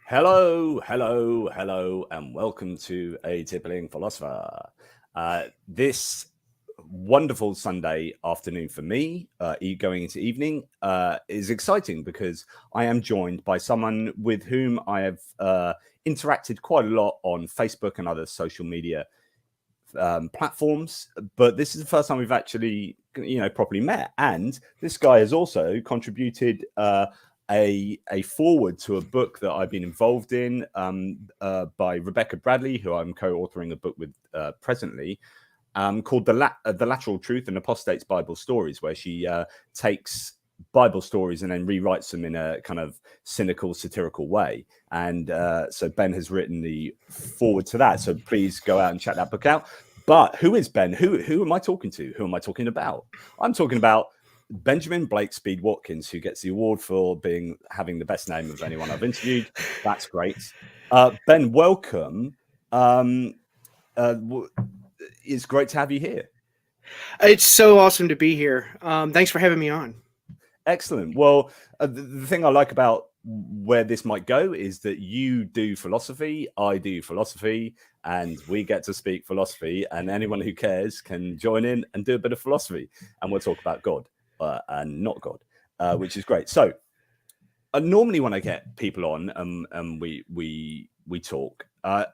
Hello, hello, hello, and welcome to A Tippling Philosopher. This wonderful Sunday afternoon for me, going into evening, is exciting because I am joined by someone with whom I have interacted quite a lot on Facebook and other social media platforms, but this is the first time we've actually, properly met. And this guy has also contributed a forward to a book that I've been involved in by Rebecca Bradley, who I'm co-authoring a book with presently, called The Lateral Truth and Apostates Bible Stories, where she takes Bible stories and then rewrites them in a kind of cynical, satirical way. And so Ben has written the forward to that. So please go out and check that book out. But who is Ben? Who am I talking to? Who am I talking about? I'm talking about Benjamin Blake Speed Watkins, who gets the award for having the best name of anyone I've interviewed. That's great. Ben, welcome. It's great to have you here. It's so awesome to be here. Thanks for having me on. Excellent. Well, the thing I like about where this might go is that you do philosophy, I do philosophy, and we get to speak philosophy, and anyone who cares can join in and do a bit of philosophy, and we'll talk about God and not God, which is great. So normally when I get people on and we talk, I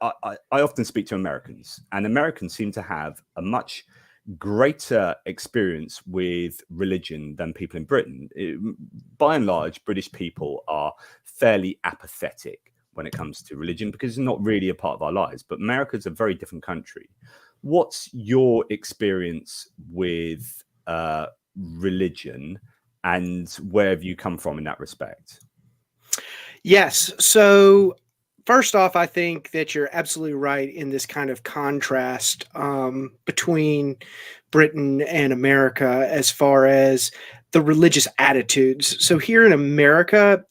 often speak to Americans, and Americans seem to have a much greater experience with religion than people in Britain. By and large, British people are fairly apathetic when it comes to religion because it's not really a part of our lives. But America's a very different country. What's your experience with religion, and where have you come from in that respect? Yes. So first off, I think that you're absolutely right in this kind of contrast between Britain and America as far as the religious attitudes. So here in America,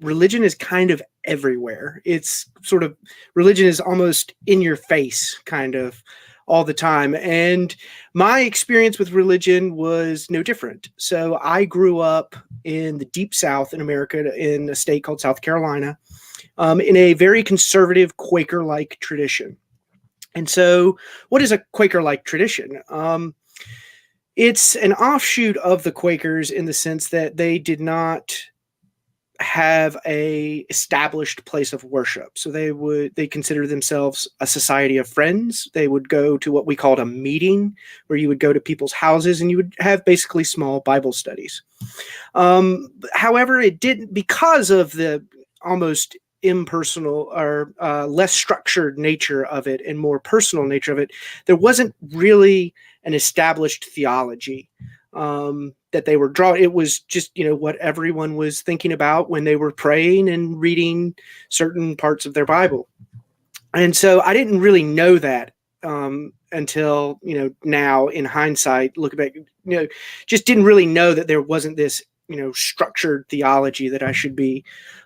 religion is kind of everywhere. It's sort of, religion is almost in your face kind of all the time. And my experience with religion was no different. So I grew up in the deep South in America, in a state called South Carolina, in a very conservative Quaker-like tradition. And so what is a Quaker-like tradition? It's an offshoot of the Quakers in the sense that they did not have a established place of worship. So they consider themselves a society of friends. They would go to what we called a meeting, where you would go to people's houses and you would have basically small Bible studies. However, it didn't, because of the almost impersonal or less structured nature of it and more personal nature of it, there wasn't really an established theology that they were drawing. It was just, what everyone was thinking about when they were praying and reading certain parts of their Bible. And so I didn't really know that until, now in hindsight, looking back, just didn't really know that there wasn't this, structured theology that I should be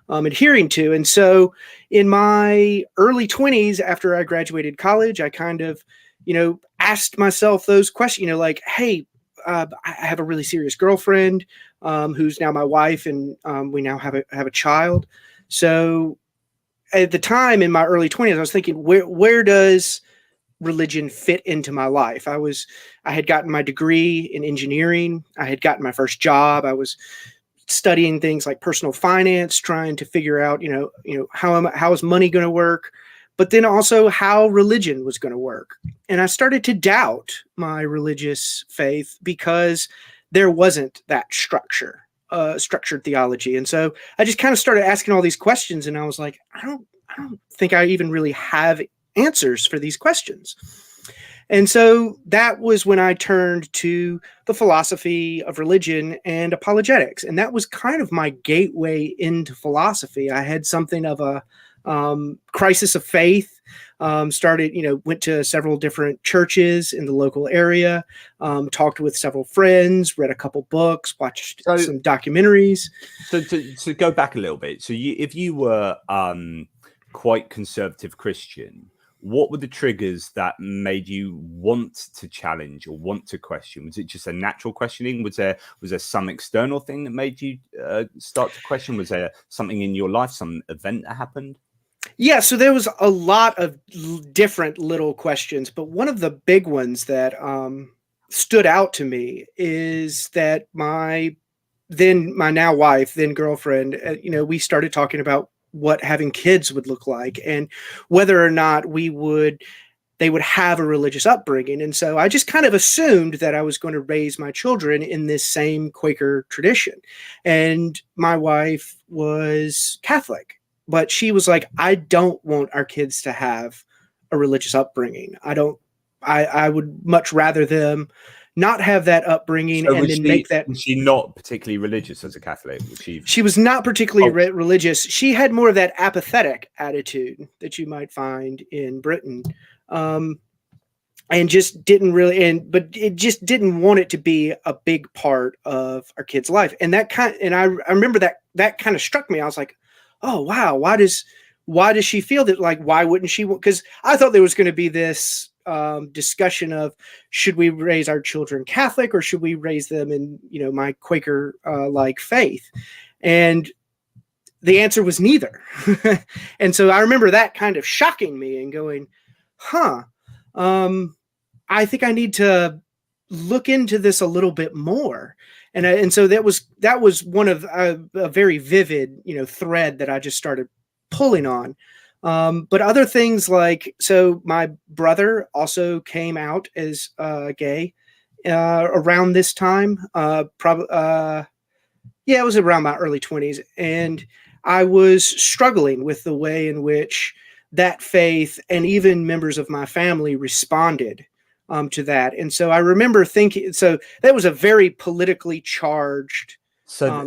adhering to. And so in my early 20s, after I graduated college, I kind of, asked myself those questions, like, hey, I have a really serious girlfriend who's now my wife, and we now have a child. So at the time in my early 20s, I was thinking, where does religion fit into my life? I had gotten my degree in engineering. I had gotten my first job. I was studying things like personal finance, trying to figure out, how is money going to work, but then also how religion was going to work. And I started to doubt my religious faith because there wasn't that structured theology. And so I just kind of started asking all these questions, and I was like, I don't think I even really have answers for these questions. And so that was when I turned to the philosophy of religion and apologetics. And that was kind of my gateway into philosophy. I had something of a crisis of faith, went to several different churches in the local area, talked with several friends, read a couple books, watched some documentaries. So to go back a little bit, so if you were quite conservative Christian, what were the triggers that made you want to challenge or want to question? Was it just a natural questioning? Was there some external thing that made you start to question? Was there something in your life, some event that happened? Yeah, so there was a lot of different little questions, but one of the big ones that stood out to me is that my now wife, then girlfriend, we started talking about what having kids would look like and whether or not they would have a religious upbringing. And so I just kind of assumed that I was going to raise my children in this same Quaker tradition. And my wife was Catholic, but she was like, I don't want our kids to have a religious upbringing. I would much rather them not have that upbringing So and then make that. Was she not particularly religious as a Catholic? She was not particularly religious. She had more of that apathetic attitude that you might find in Britain. And just didn't really, but it just didn't want it to be a big part of our kid's life. And I remember that kind of struck me. I was like, oh wow, why does she feel that? Like, why wouldn't she? Because I thought there was going to be this discussion of, should we raise our children Catholic or should we raise them in, my Quaker like faith? And the answer was neither. And so I remember that kind of shocking me and going, I think I need to look into this a little bit more. And so that was one of a very vivid, thread that I just started pulling on. But other things so my brother also came out as gay around this time. It was around my early 20s. And I was struggling with the way in which that faith and even members of my family responded to that. And so I remember thinking, so that was a very politically charged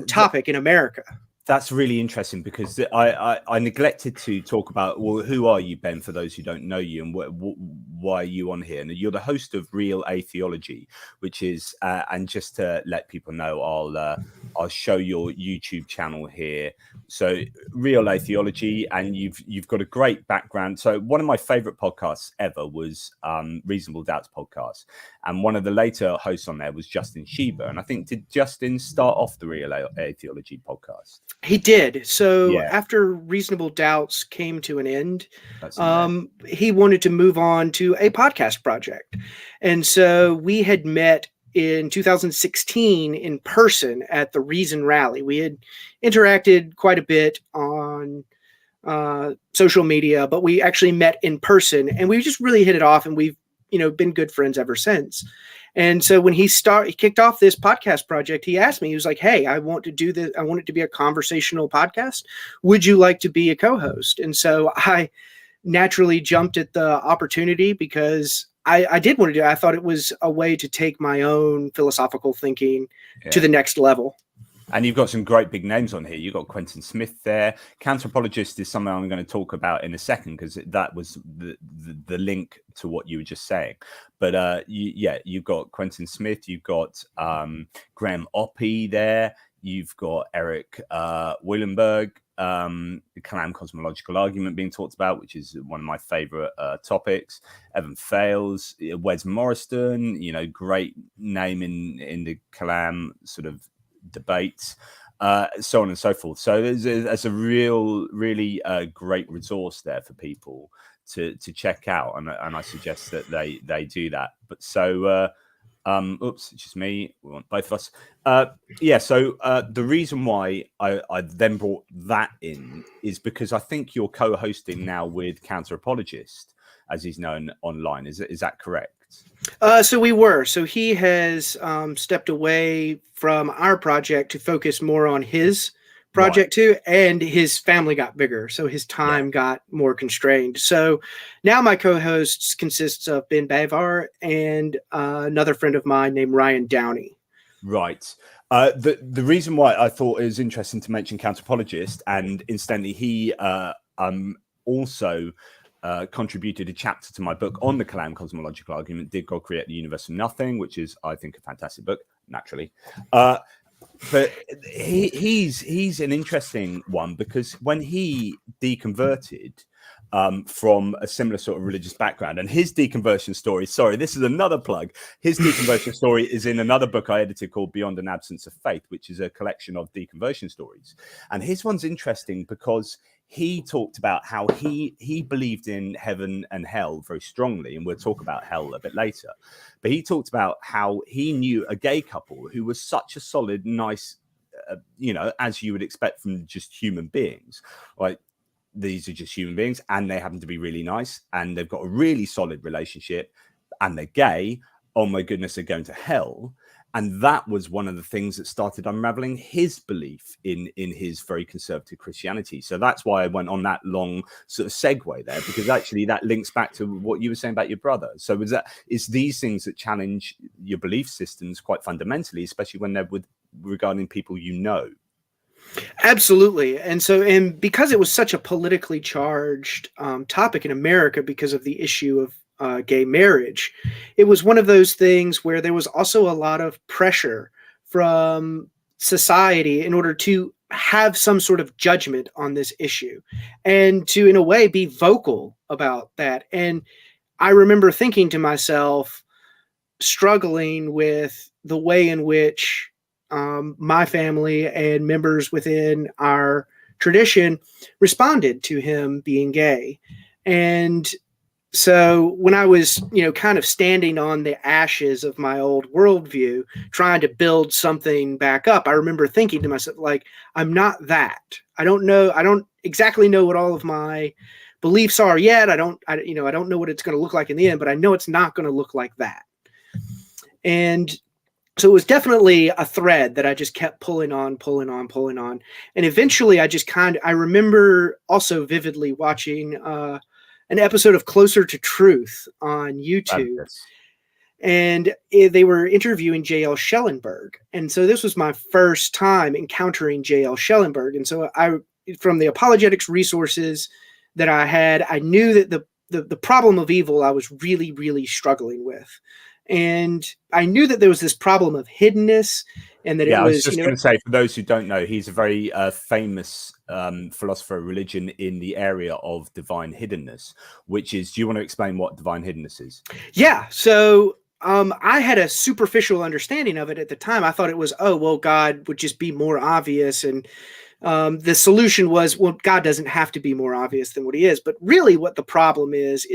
topic in America. That's really interesting because I neglected to talk about, well, who are you, Ben, for those who don't know you, and why are you on here? And you're the host of Real Atheology, which is, and just to let people know, I'll show your YouTube channel here. So Real Atheology, and you've got a great background. So one of my favorite podcasts ever was Reasonable Doubts podcast. And one of the later hosts on there was Justin Sheba. And I think, did Justin start off the Real Atheology podcast? He did. So after Reasonable Doubts came to an end, he wanted to move on to a podcast project. And so we had met in 2016 in person at the Reason Rally. We had interacted quite a bit on social media, but we actually met in person and we just really hit it off, and we've been good friends ever since. And so when he kicked off this podcast project, he asked me, he was like, hey, I want to do this. I want it to be a conversational podcast. Would you like to be a co-host? And so I naturally jumped at the opportunity because I did want to do it. I thought it was a way to take my own philosophical thinking to the next level. And you've got some great big names on here. You've got Quentin Smith there. Counter-apologist is something I'm going to talk about in a second, because that was the link to what you were just saying. But you've got Quentin Smith. You've got Graham Oppie there. You've got Eric Wielenberg, the Kalam cosmological argument being talked about, which is one of my favorite topics. Evan Fales, Wes Morriston, great name in the Kalam sort of debates, so on and so forth. So there's a really great resource there for people to check out, and I suggest that they do that. But so oops, it's just me. We want both of us. So the reason why I then brought that in is because I think you're co-hosting now with Counter-Apologist, as he's known online. Is that correct? So we were. So he has stepped away from our project to focus more on his project too, and his family got bigger, so his time got more constrained. So now my co-hosts consists of Ben Bavar and another friend of mine named Ryan Downey. Right. The reason why I thought it was interesting to mention Counter-Apologist, and incidentally, he also contributed a chapter to my book on the Kalam cosmological argument, Did God Create the Universe from Nothing, which is, I think, a fantastic book, naturally. But he's an interesting one, because when he deconverted, from a similar sort of religious background. And his deconversion story, sorry, this is another plug. His deconversion story is in another book I edited called Beyond an Absence of Faith, which is a collection of deconversion stories. And his one's interesting because he talked about how he believed in heaven and hell very strongly. And we'll talk about hell a bit later. But he talked about how he knew a gay couple who was such a solid, nice, as you would expect from just human beings, like these are just human beings and they happen to be really nice and they've got a really solid relationship and they're gay. Oh my goodness, they're going to hell. And that was one of the things that started unraveling his belief in his very conservative Christianity. So that's why I went on that long sort of segue there, because actually that links back to what you were saying about your brother. So it's these things that challenge your belief systems quite fundamentally, especially when they're regarding people you know. Absolutely. And because it was such a politically charged topic in America because of the issue of gay marriage, it was one of those things where there was also a lot of pressure from society in order to have some sort of judgment on this issue and to, in a way, be vocal about that. And I remember thinking to myself, struggling with the way in which my family and members within our tradition responded to him being gay. And so when I was, kind of standing on the ashes of my old worldview, trying to build something back up, I remember thinking to myself, like, I'm not that. I don't exactly know what all of my beliefs are yet. I don't know what it's going to look like in the end, but I know it's not going to look like that. And so it was definitely a thread that I just kept pulling on. And eventually I remember also vividly watching an episode of Closer to Truth on YouTube. And they were interviewing J.L. Schellenberg. And so this was my first time encountering J.L. Schellenberg. And so from the apologetics resources that I had, I knew that the problem of evil I was really, really struggling with. And I knew that there was this problem of hiddenness, and that I was just going to say, for those who don't know, he's a very famous philosopher of religion in the area of divine hiddenness, which is, do you want to explain what divine hiddenness is? Yeah. So I had a superficial understanding of it at the time. I thought it was, God would just be more obvious. And the solution was, well, God doesn't have to be more obvious than what he is. But really what the problem is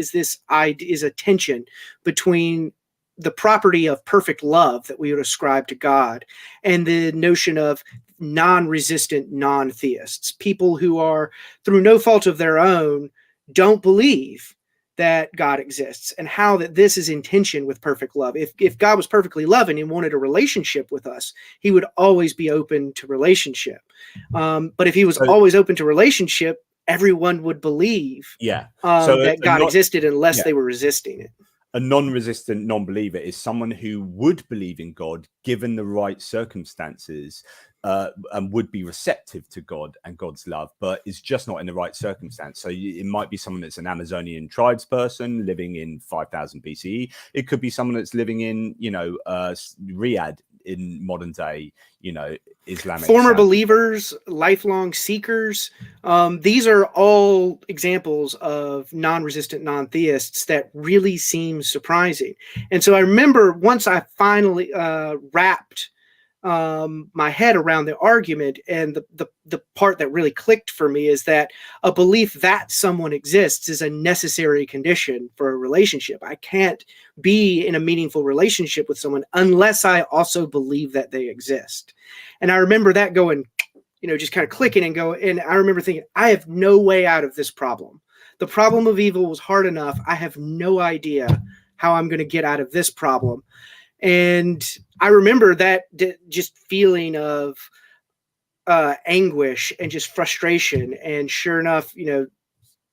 a tension between the property of perfect love that we would ascribe to God and the notion of non-resistant non-theists, people who are, through no fault of their own, don't believe that God exists, and how that this is in tension with perfect love. If God was perfectly loving and wanted a relationship with us, he would always be open to relationship. But if he was always open to relationship, everyone would believe that God existed unless they were resisting it. A non-resistant non-believer is someone who would believe in God given the right circumstances, and would be receptive to God and God's love, but is just not in the right circumstance. So it might be someone that's an Amazonian tribes person living in 5000 BCE. It could be someone that's living in, Riyadh in modern day, Islamic. Former believers, lifelong seekers. These are all examples of non-resistant non-theists that really seem surprising. And so I remember once I finally wrapped my head around the argument, and the part that really clicked for me is that a belief that someone exists is a necessary condition for a relationship. I can't be in a meaningful relationship with someone unless I also believe that they exist. And I remember that going, just kind of clicking and I remember thinking, I have no way out of this problem. The problem of evil was hard enough. I have no idea how I'm going to get out of this problem. And I remember that just feeling of anguish and just frustration. And sure enough,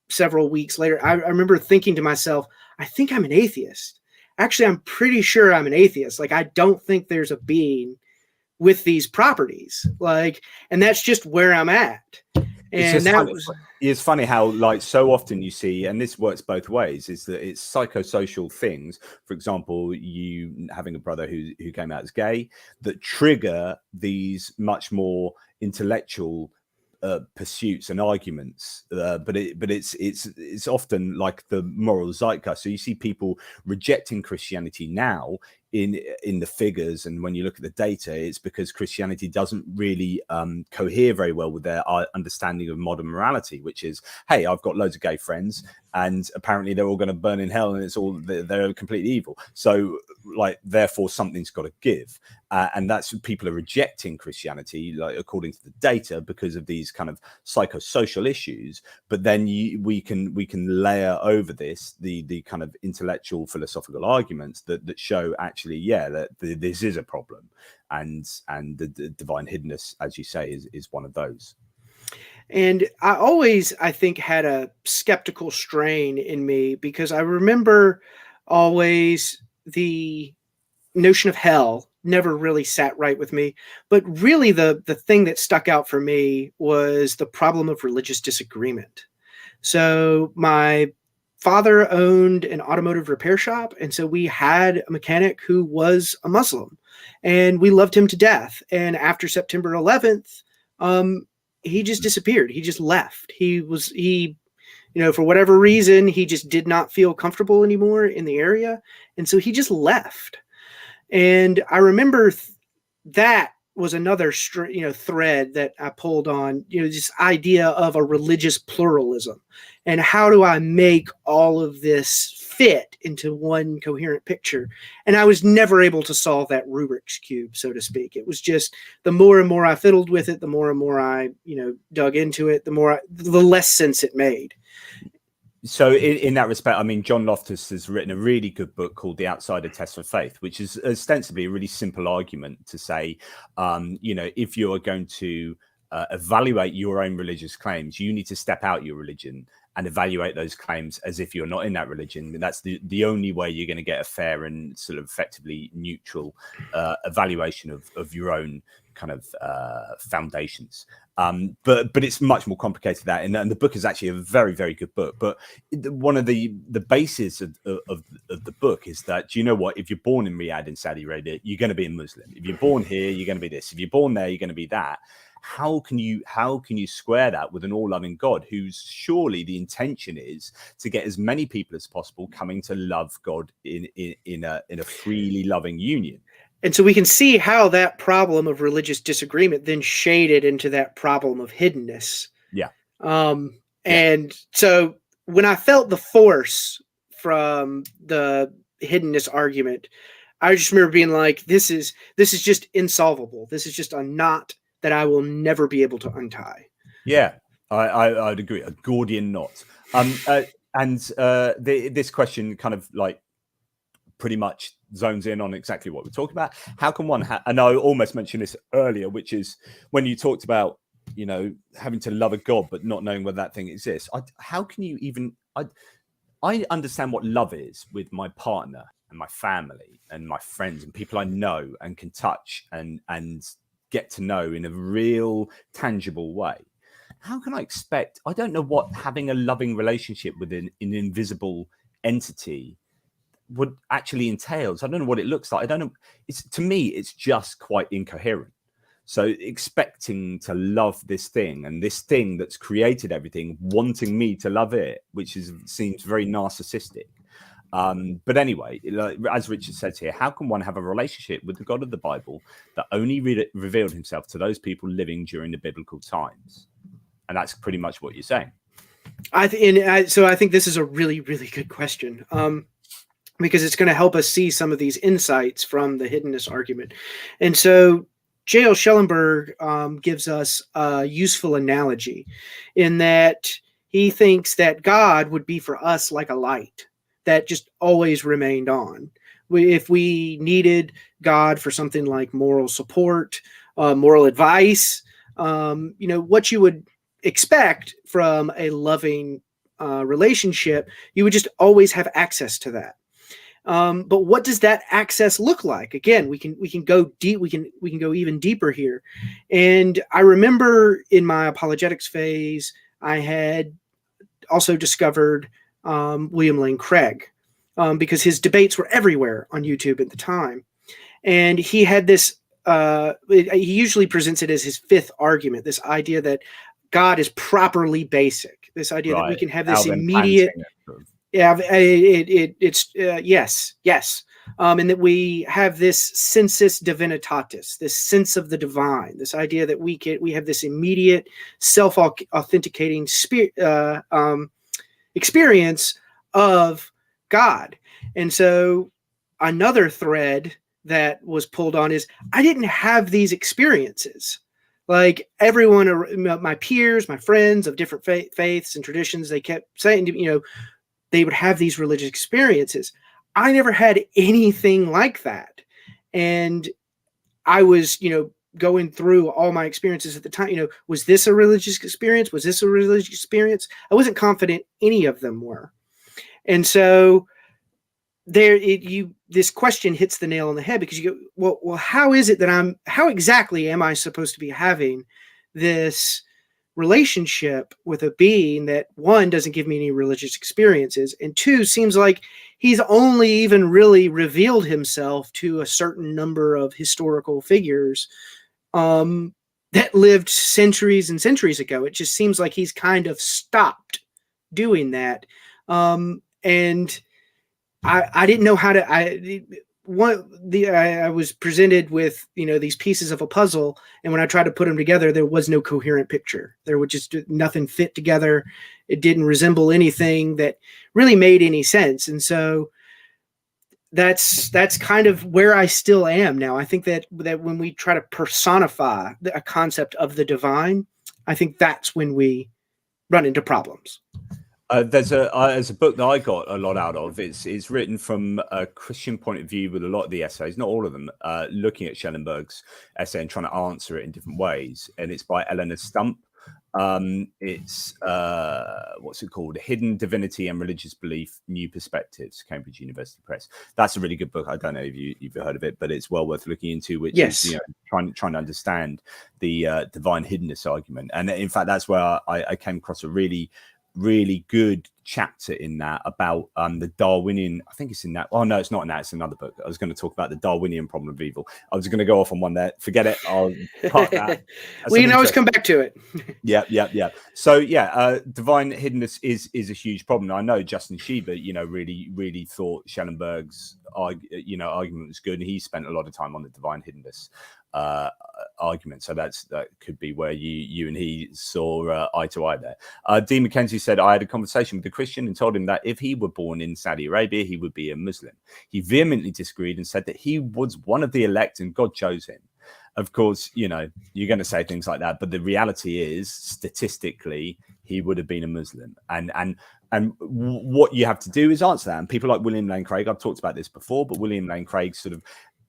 several weeks later, I remember thinking to myself, I think I'm an atheist. Actually, I'm pretty sure I'm an atheist. Like, I don't think there's a being with these properties. And that's just where I'm at. And it's funny how, like, so often you see, and this works both ways, is that it's psychosocial things. For example, you having a brother who came out as gay, that trigger these much more intellectual pursuits and arguments, but it's often like the moral zeitgeist. So you see people rejecting Christianity now in the figures, and when you look at the data, it's because Christianity doesn't really cohere very well with their understanding of modern morality, which is, hey, I've got loads of gay friends and apparently they're all going to burn in hell and it's all, they're completely evil, so like therefore something's got to give, and that's what people are rejecting Christianity, like according to the data, because of these kind of psychosocial issues. But then we can layer over this the kind of intellectual philosophical arguments that show actually, yeah, that this is a problem, and the divine hiddenness, as you say, is one of those. And I think, had a skeptical strain in me, because I remember always the notion of hell never really sat right with me. But really the thing that stuck out for me was the problem of religious disagreement. So my father owned an automotive repair shop, and so we had a mechanic who was a Muslim, and we loved him to death. And after September 11th, he just disappeared. He just left. He, for whatever reason, he just did not feel comfortable anymore in the area. And so he just left. And I remember that was another, thread that I pulled on, this idea of a religious pluralism, and how do I make all of this fit into one coherent picture? And I was never able to solve that Rubik's Cube, so to speak. It was just, the more and more I fiddled with it, the more and more I, dug into it, the less sense it made. So in that respect, I mean, John Loftus has written a really good book called The Outsider Test for Faith, which is ostensibly a really simple argument to say, if you are going to evaluate your own religious claims, you need to step out your religion and evaluate those claims as if you're not in that religion. And that's the only way you're going to get a fair and sort of effectively neutral evaluation of your own kind of foundations. But it's much more complicated than that, and the book is actually a very, very good book. But one of the bases of the book is that, do you know what? If you're born in Riyadh in Saudi Arabia, you're going to be a Muslim. If you're born here, you're going to be this. If you're born there, you're going to be that. How can you square that with an all-loving God, whose surely the intention is to get as many people as possible coming to love God in a freely loving union? And so we can see how that problem of religious disagreement then shaded into that problem of hiddenness. Yeah. And so when I felt the force from the hiddenness argument, I just remember being like, this is just insolvable. This is just a knot that I will never be able to untie. Yeah, I'd agree. A Gordian knot. This question kind of like pretty much zones in on exactly what we're talking about. How can one and I almost mentioned this earlier, which is when you talked about, having to love a God but not knowing whether that thing exists. How can you even... I understand what love is with my partner and my family and my friends and people I know and can touch and get to know in a real tangible way. How can I expect... I don't know what having a loving relationship with an invisible entity would actually entails. I don't know what it looks like. I don't know. To me, it's just quite incoherent. So expecting to love this thing, and this thing that's created everything, wanting me to love it, which seems very narcissistic. But anyway, as Richard says here, how can one have a relationship with the God of the Bible that only revealed himself to those people living during the biblical times? And that's pretty much what you're saying. So I think this is a really, really good question. Because it's going to help us see some of these insights from the hiddenness argument. And so J.L. Schellenberg gives us a useful analogy in that he thinks that God would be for us like a light that just always remained on. If we needed God for something like moral support, moral advice, what you would expect from a loving relationship, you would just always have access to that. But what does that access look like? Again, we can go deep. We can go even deeper here. And I remember in my apologetics phase, I had also discovered William Lane Craig because his debates were everywhere on YouTube at the time. And he had this, he usually presents it as his fifth argument, this idea that God is properly basic. This idea that we can have this Alvin immediate, Plantinga. yeah, yes, and that we have this sensus divinitatis, this sense of the divine, this idea that we have this immediate self-authenticating experience of God. And so another thread that was pulled on is I didn't have these experiences. Like everyone, my peers, my friends of different faiths and traditions, they kept saying, they would have these religious experiences. I never had anything like that. And I was, going through all my experiences at the time, was this a religious experience? Was this a religious experience? I wasn't confident any of them were. And so this question hits the nail on the head, because you go, well, how is it that how exactly am I supposed to be having this relationship with a being that, one, doesn't give me any religious experiences, and two, seems like he's only even really revealed himself to a certain number of historical figures that lived centuries and centuries ago. It just seems like he's kind of stopped doing that. And I didn't know how to. I was presented with these pieces of a puzzle, and when I tried to put them together, there was no coherent picture. There would just nothing fit together. It didn't resemble anything that really made any sense, and so that's kind of where I still am now. I think that when we try to personify a concept of the divine, I think that's when we run into problems. There's a book that I got a lot out of. It's written from a Christian point of view with a lot of the essays, not all of them, looking at Schellenberg's essay and trying to answer it in different ways. And it's by Eleanor Stump. It's what's it called? Hidden Divinity and Religious Belief: New Perspectives, Cambridge University Press. That's a really good book. I don't know if you've heard of it, but it's well worth looking into. Which is trying to understand the divine hiddenness argument. And in fact, that's where I came across a really good chapter in that about the Darwinian. I think it's in that. Oh no, it's not in that. It's another book. I was going to talk about the Darwinian problem of evil. I was going to go off on one there. Forget it. I'll park that. We can always come back to it. Yeah. So divine hiddenness is a huge problem. I know Justin Schieber, really thought Schellenberg's argument was good, and he spent a lot of time on the divine hiddenness argument. So that could be where you and he saw eye to eye there. Dean McKenzie said, I had a conversation with a Christian and told him that if he were born in Saudi Arabia, he would be a Muslim. He vehemently disagreed and said that he was one of the elect and God chose him. Of course, you're going to say things like that, but the reality is, statistically, he would have been a Muslim. And what you have to do is answer that. And people like William Lane Craig, I've talked about this before, but William Lane Craig sort of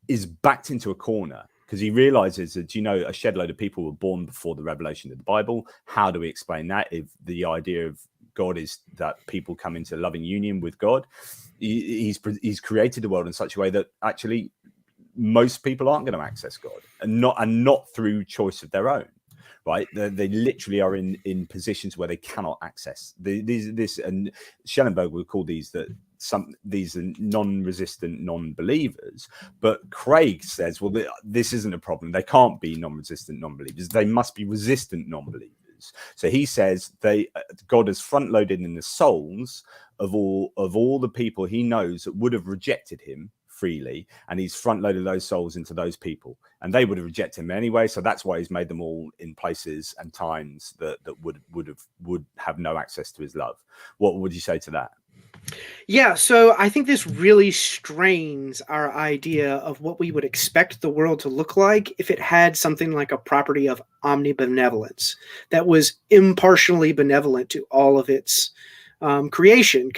is backed into a corner, because he realizes that, a shed load of people were born before the revelation of the Bible. How do we explain that if the idea of God is that people come into loving union with God? He's created the world in such a way that actually most people aren't going to access God, and not through choice of their own. Right, they literally are in positions where they cannot access this, and Schellenberg would call these are non-resistant non-believers. But Craig says, well, this isn't a problem. They can't be non-resistant non-believers. They must be resistant non-believers. So he says God has front-loaded in the souls of all the people he knows that would have rejected him freely, and he's front-loaded those souls into those people, and they would have rejected him anyway. So that's why he's made them all in places and times that would have no access to his love. What would you say to that? Yeah, so I think this really strains our idea of what we would expect the world to look like if it had something like a property of omnibenevolence that was impartially benevolent to all of its creation.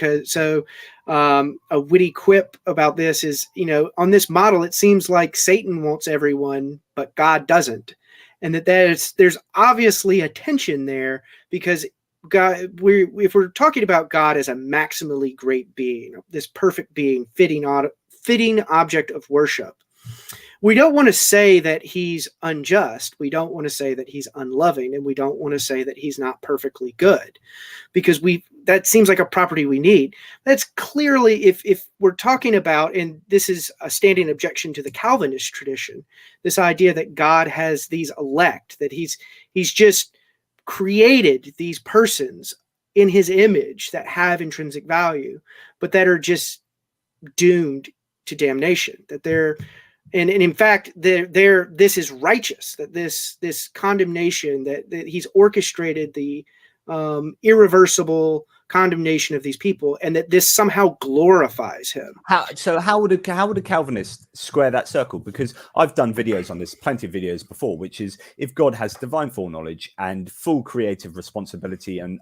A witty quip about this is, on this model, it seems like Satan wants everyone, but God doesn't. And there's obviously a tension there, because God, if we're talking about God as a maximally great being, this perfect being, fitting object of worship, we don't want to say that he's unjust. We don't want to say that he's unloving, and we don't want to say that he's not perfectly good, because that seems like a property we need. That's clearly, if we're talking about, and this is a standing objection to the Calvinist tradition, this idea that God has these elect, that he's just created these persons in his image that have intrinsic value, but that are just doomed to damnation, that they're, and in fact, this is righteous, that this condemnation, that he's orchestrated the irreversible condemnation of these people, and that this somehow glorifies him. How would a Calvinist square that circle? Because I've done videos on this, plenty of videos before, which is if God has divine foreknowledge and full creative responsibility and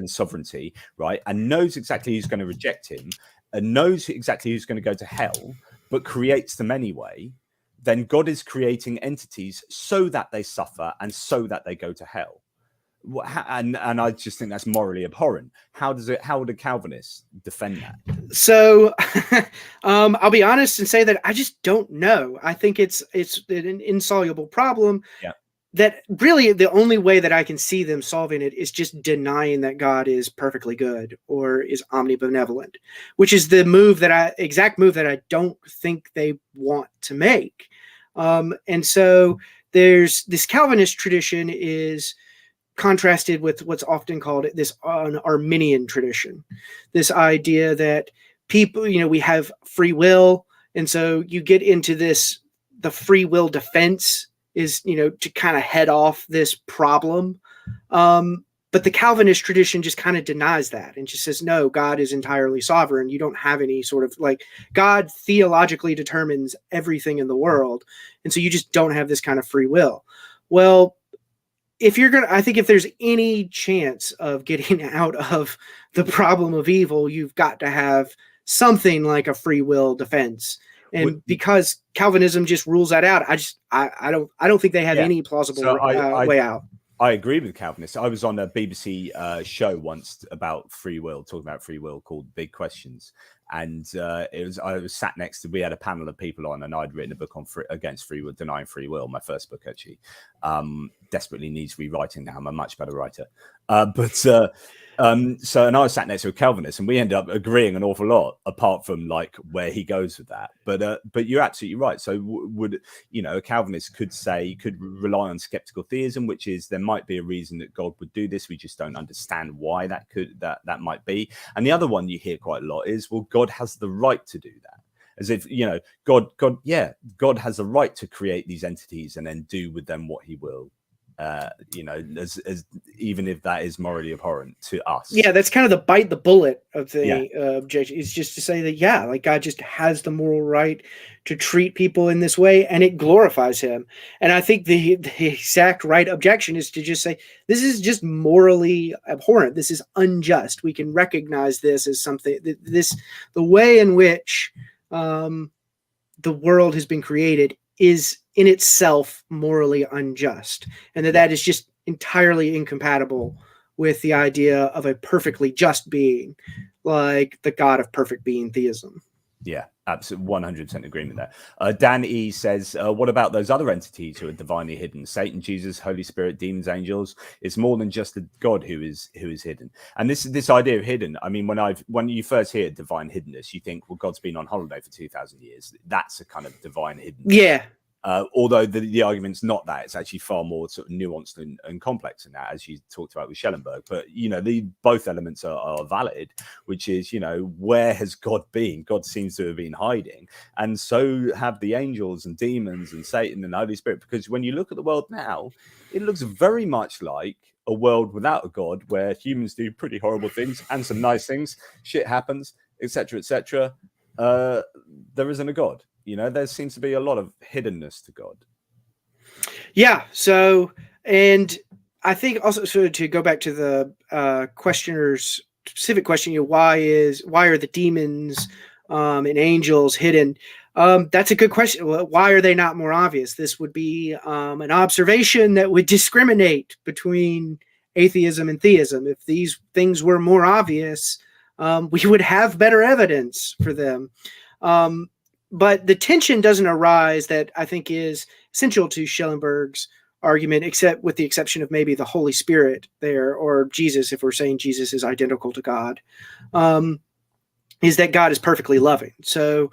sovereignty, right, and knows exactly who's going to reject him, and knows exactly who's going to go to hell, but creates them anyway, then God is creating entities so that they suffer and so that they go to hell. And I just think that's morally abhorrent. How would a Calvinist defend that? So I'll be honest and say that I just don't know. I think it's an insoluble problem. Yeah. That really the only way that I can see them solving it is just denying that God is perfectly good or is omnibenevolent, which is the exact move that I don't think they want to make. And so there's this Calvinist tradition is contrasted with what's often called this Arminian tradition, this idea that people, we have free will. And so you get into the free will defense is, to kind of head off this problem. But the Calvinist tradition just kind of denies that and just says, no, God is entirely sovereign. You don't have any sort of God theologically determines everything in the world. And so you just don't have this kind of free will. Well, I think if there's any chance of getting out of the problem of evil, you've got to have something like a free will defense. And because Calvinism just rules that out, I don't think they have any plausible way out. I agree with Calvinists. I was on a BBC show once about free will, talking about free will, called Big Questions, and I was sat next to. We had a panel of people on, and I'd written a book on against free will, denying free will. My first book, actually, desperately needs rewriting now. I'm a much better writer, and I was sat next to a Calvinist, and we ended up agreeing an awful lot, apart from where he goes with that. But you're absolutely right. So would a Calvinist could rely on skeptical theism, which is there might be a reason that God would do this. We just don't understand why that might be. And the other one you hear quite a lot is, well, God has the right to do that. As if God has the right to create these entities and then do with them what he will. As even if that is morally abhorrent to us. Yeah, that's kind of the bite the bullet of the objection. Is just to say that God just has the moral right to treat people in this way, and it glorifies him. And I think the exact right objection is to just say this is just morally abhorrent. This is unjust. We can recognize this as something. The way in which the world has been created is in itself morally unjust, and that is just entirely incompatible with the idea of a perfectly just being like the God of perfect being theism. Yeah, absolutely, 100% agreement there. Dan E says, what about those other entities who are divinely hidden? Satan, Jesus, Holy Spirit, demons, angels. It's more than just a God who is hidden. And this idea of hidden, I mean, when you first hear divine hiddenness, you think, well, God's been on holiday for 2,000 years. That's a kind of divine hiddenness. Yeah. Although the argument's not that, it's actually far more sort of nuanced and complex than that, as you talked about with Schellenberg. But both elements are valid, which is where has God been? God seems to have been hiding, and so have the angels and demons and Satan and the Holy Spirit. Because when you look at the world now, it looks very much like a world without a God, where humans do pretty horrible things and some nice things. Shit happens, etc., etc. There isn't a God. There seems to be a lot of hiddenness to God. Yeah. So, and I think also, so to go back to the questioner's specific question, why are the demons and angels hidden? That's a good question. Why are they not more obvious? This would be an observation that would discriminate between atheism and theism. If these things were more obvious, we would have better evidence for them. But the tension doesn't arise that I think is essential to Schellenberg's argument, except with the exception of maybe the Holy Spirit there, or Jesus, if we're saying Jesus is identical to God, is that God is perfectly loving. So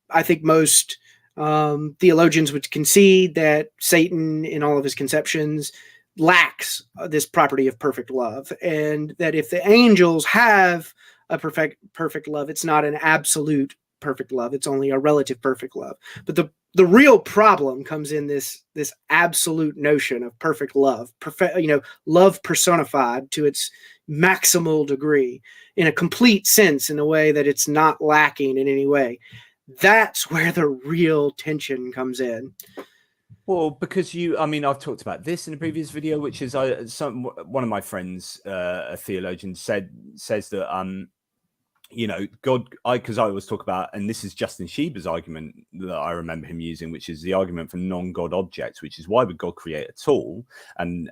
I think most theologians would concede that Satan, in all of his conceptions, lacks this property of perfect love, and that if the angels have a perfect love, it's not an absolute perfect love, it's only a relative perfect love. But the real problem comes in this absolute notion of perfect love, love personified to its maximal degree in a complete sense, in a way that it's not lacking in any way. That's where the real tension comes in. Well, because I've talked about this in a previous video, which is one of my friends, a theologian, says that God, because I always talk about, and this is Justin Schieber's argument that I remember him using, which is the argument for non-God objects, which is why would God create at all? And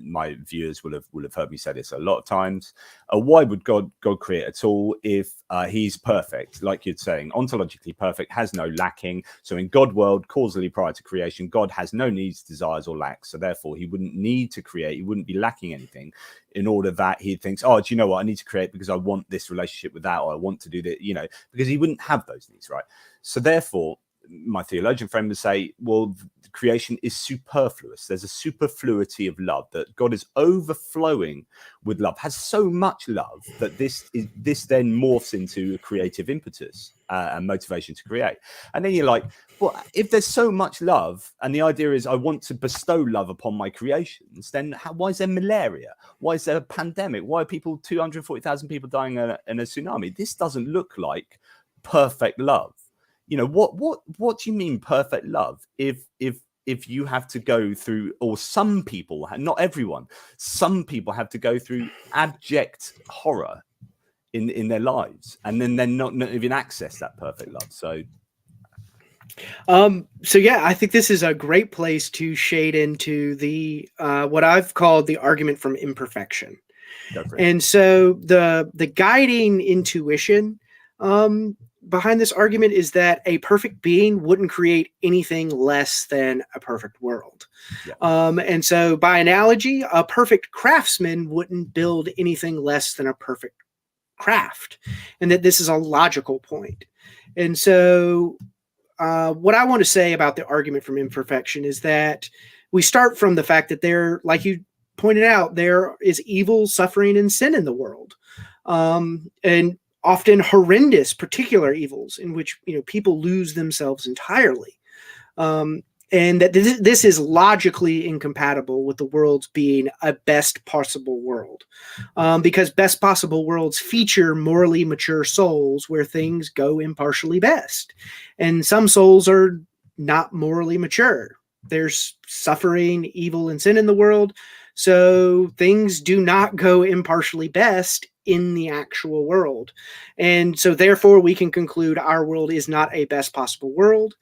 my viewers will have heard me say this a lot of times. Why would God create at all if he's perfect, like you're saying, ontologically perfect, has no lacking? So in God world, causally prior to creation, God has no needs, desires, or lacks. So therefore, he wouldn't need to create. He wouldn't be lacking anything. In order that he thinks, oh, do you know what? I need to create because I want this relationship with that, or I want to do that, because he wouldn't have those needs, right? So therefore, my theologian friend would say, well, creation is superfluous. There's a superfluity of love, that God is overflowing with love, has so much love that this then morphs into a creative impetus and motivation to create. And then you're like, well, if there's so much love, and the idea is I want to bestow love upon my creations, then why is there malaria? Why is there a pandemic? Why are 240,000 people dying in a tsunami? This doesn't look like perfect love. What do you mean perfect love? If you have to go through, or some people, not everyone, some people have to go through abject horror in their lives, and then they're not even access that perfect love. So yeah, I think this is a great place to shade into the what I've called the argument from imperfection. And so the guiding intuition behind this argument is that a perfect being wouldn't create anything less than a perfect world. Yeah. And so by analogy, a perfect craftsman wouldn't build anything less than a perfect craft, and that this is a logical point. And so what I want to say about the argument from imperfection is that we start from the fact that there, like you pointed out, there is evil, suffering, and sin in the world. And often horrendous particular evils in which people lose themselves entirely. And that this is logically incompatible with the world's being a best possible world. Because best possible worlds feature morally mature souls where things go impartially best. And some souls are not morally mature. There's suffering, evil, and sin in the world. So things do not go impartially best in the actual world. And so therefore we can conclude our world is not a best possible world.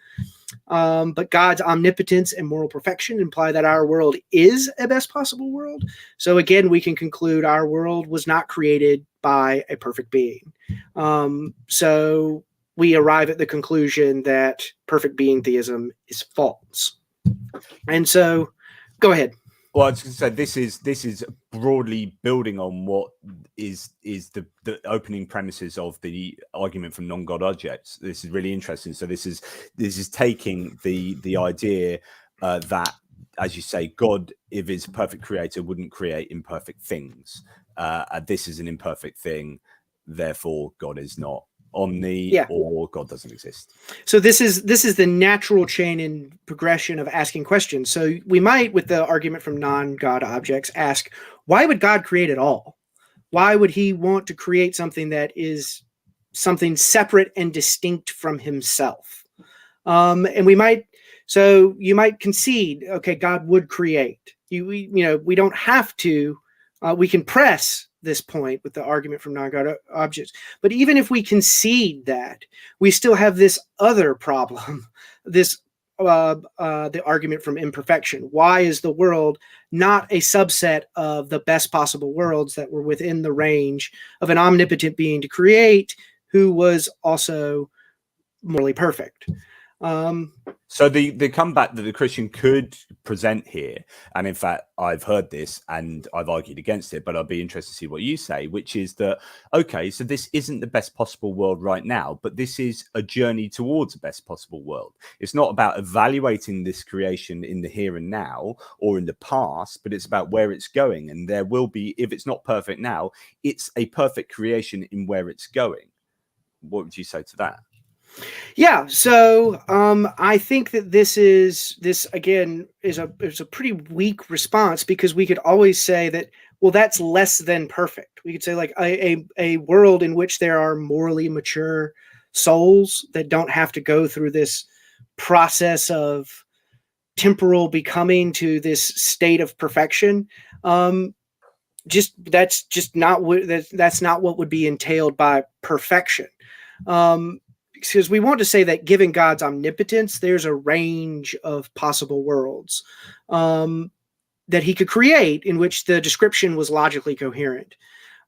But God's omnipotence and moral perfection imply that our world is a best possible world. So again, we can conclude our world was not created by a perfect being. So we arrive at the conclusion that perfect being theism is false. And so go ahead. Well, I was going to say this is broadly building on what is the opening premises of the argument from non-God objects. This is really interesting. So this is taking the idea that, as you say, God, if he's a perfect creator, wouldn't create imperfect things. This is an imperfect thing, therefore God is not omni, or God doesn't exist. So this is the natural chain and progression of asking questions. So we might, with the argument from non-God objects, ask, why would God create at all? Why would he want to create something that is something separate and distinct from himself? And we might, so you might concede, okay, God would create. We don't have to, we can press this point with the argument from non-God objects. But even if we concede that, we still have this other problem, the argument from imperfection. Why is the world not a subset of the best possible worlds that were within the range of an omnipotent being to create, who was also morally perfect? So the comeback that the Christian could present here, and in fact, I've heard this and I've argued against it, but I'd be interested to see what you say, which is that, okay, so this isn't the best possible world right now, but this is a journey towards a best possible world. It's not about evaluating this creation in the here and now or in the past, but it's about where it's going. And there will be, if it's not perfect now, it's a perfect creation in where it's going. What would you say to that? Yeah, so I think that this again is a pretty weak response, because we could always say that, well, that's less than perfect. We could say like a world in which there are morally mature souls that don't have to go through this process of temporal becoming to this state of perfection. That's not what would be entailed by perfection. Because we want to say that given God's omnipotence, there's a range of possible worlds that he could create in which the description was logically coherent.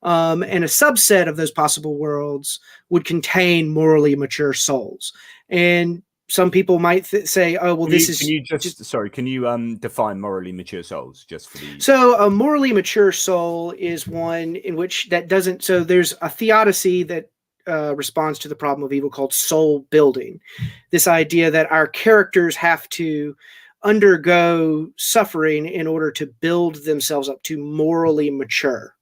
And a subset of those possible worlds would contain morally mature souls. And some people might say, "Oh, well, Can you define morally mature souls just for the?" So, a morally mature soul is one in which that doesn't. So, there's a theodicy that responds to the problem of evil called soul building. This idea that our characters have to undergo suffering in order to build themselves up to morally mature.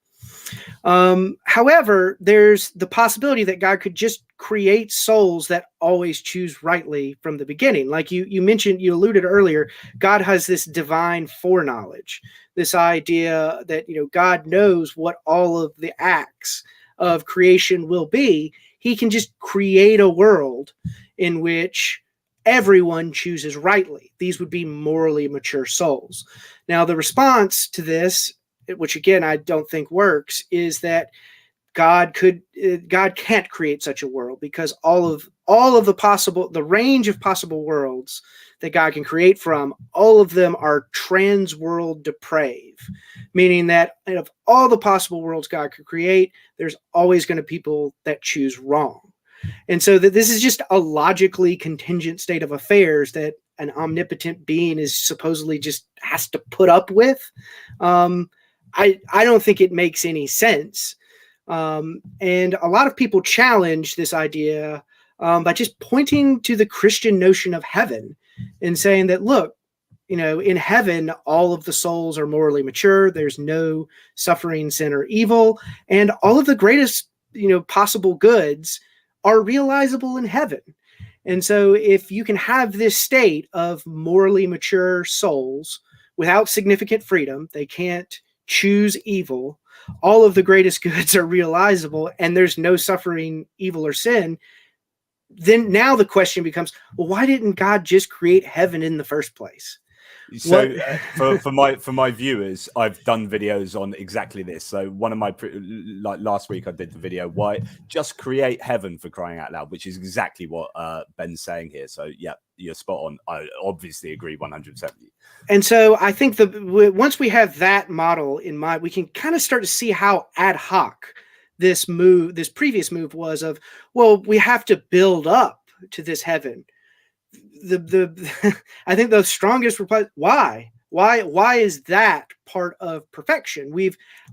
However, there's the possibility that God could just create souls that always choose rightly from the beginning. Like you mentioned, you alluded earlier, God has this divine foreknowledge, this idea that, God knows what all of the acts of creation will be. He can just create a world in which everyone chooses rightly. These would be morally mature souls. Now, the response to this, which again I don't think works, is that God can't create such a world, because all of the range of possible worlds that God can create from, all of them are trans-world deprave, meaning that of all the possible worlds God could create, there's always going to be people that choose wrong. And so that this is just a logically contingent state of affairs that an omnipotent being is supposedly just has to put up with. I don't think it makes any sense. And a lot of people challenge this idea by just pointing to the Christian notion of heaven and saying that, look, in heaven, all of the souls are morally mature. There's no suffering, sin, or evil. And all of the greatest, possible goods are realizable in heaven. And so if you can have this state of morally mature souls without significant freedom, they can't choose evil, all of the greatest goods are realizable, and there's no suffering, evil, or sin, then now the question becomes, well, why didn't God just create heaven in the first place? So for my viewers, I've done videos on exactly this. So one of my like last week I did the video, why just create heaven, for crying out loud, which is exactly what Ben's saying here. So yeah, you're spot on. I obviously agree 100%. And so I think once we have that model in mind, we can kind of start to see how ad hoc this previous move was of, well, we have to build up to this heaven. I think the strongest reply, why is that part of perfection?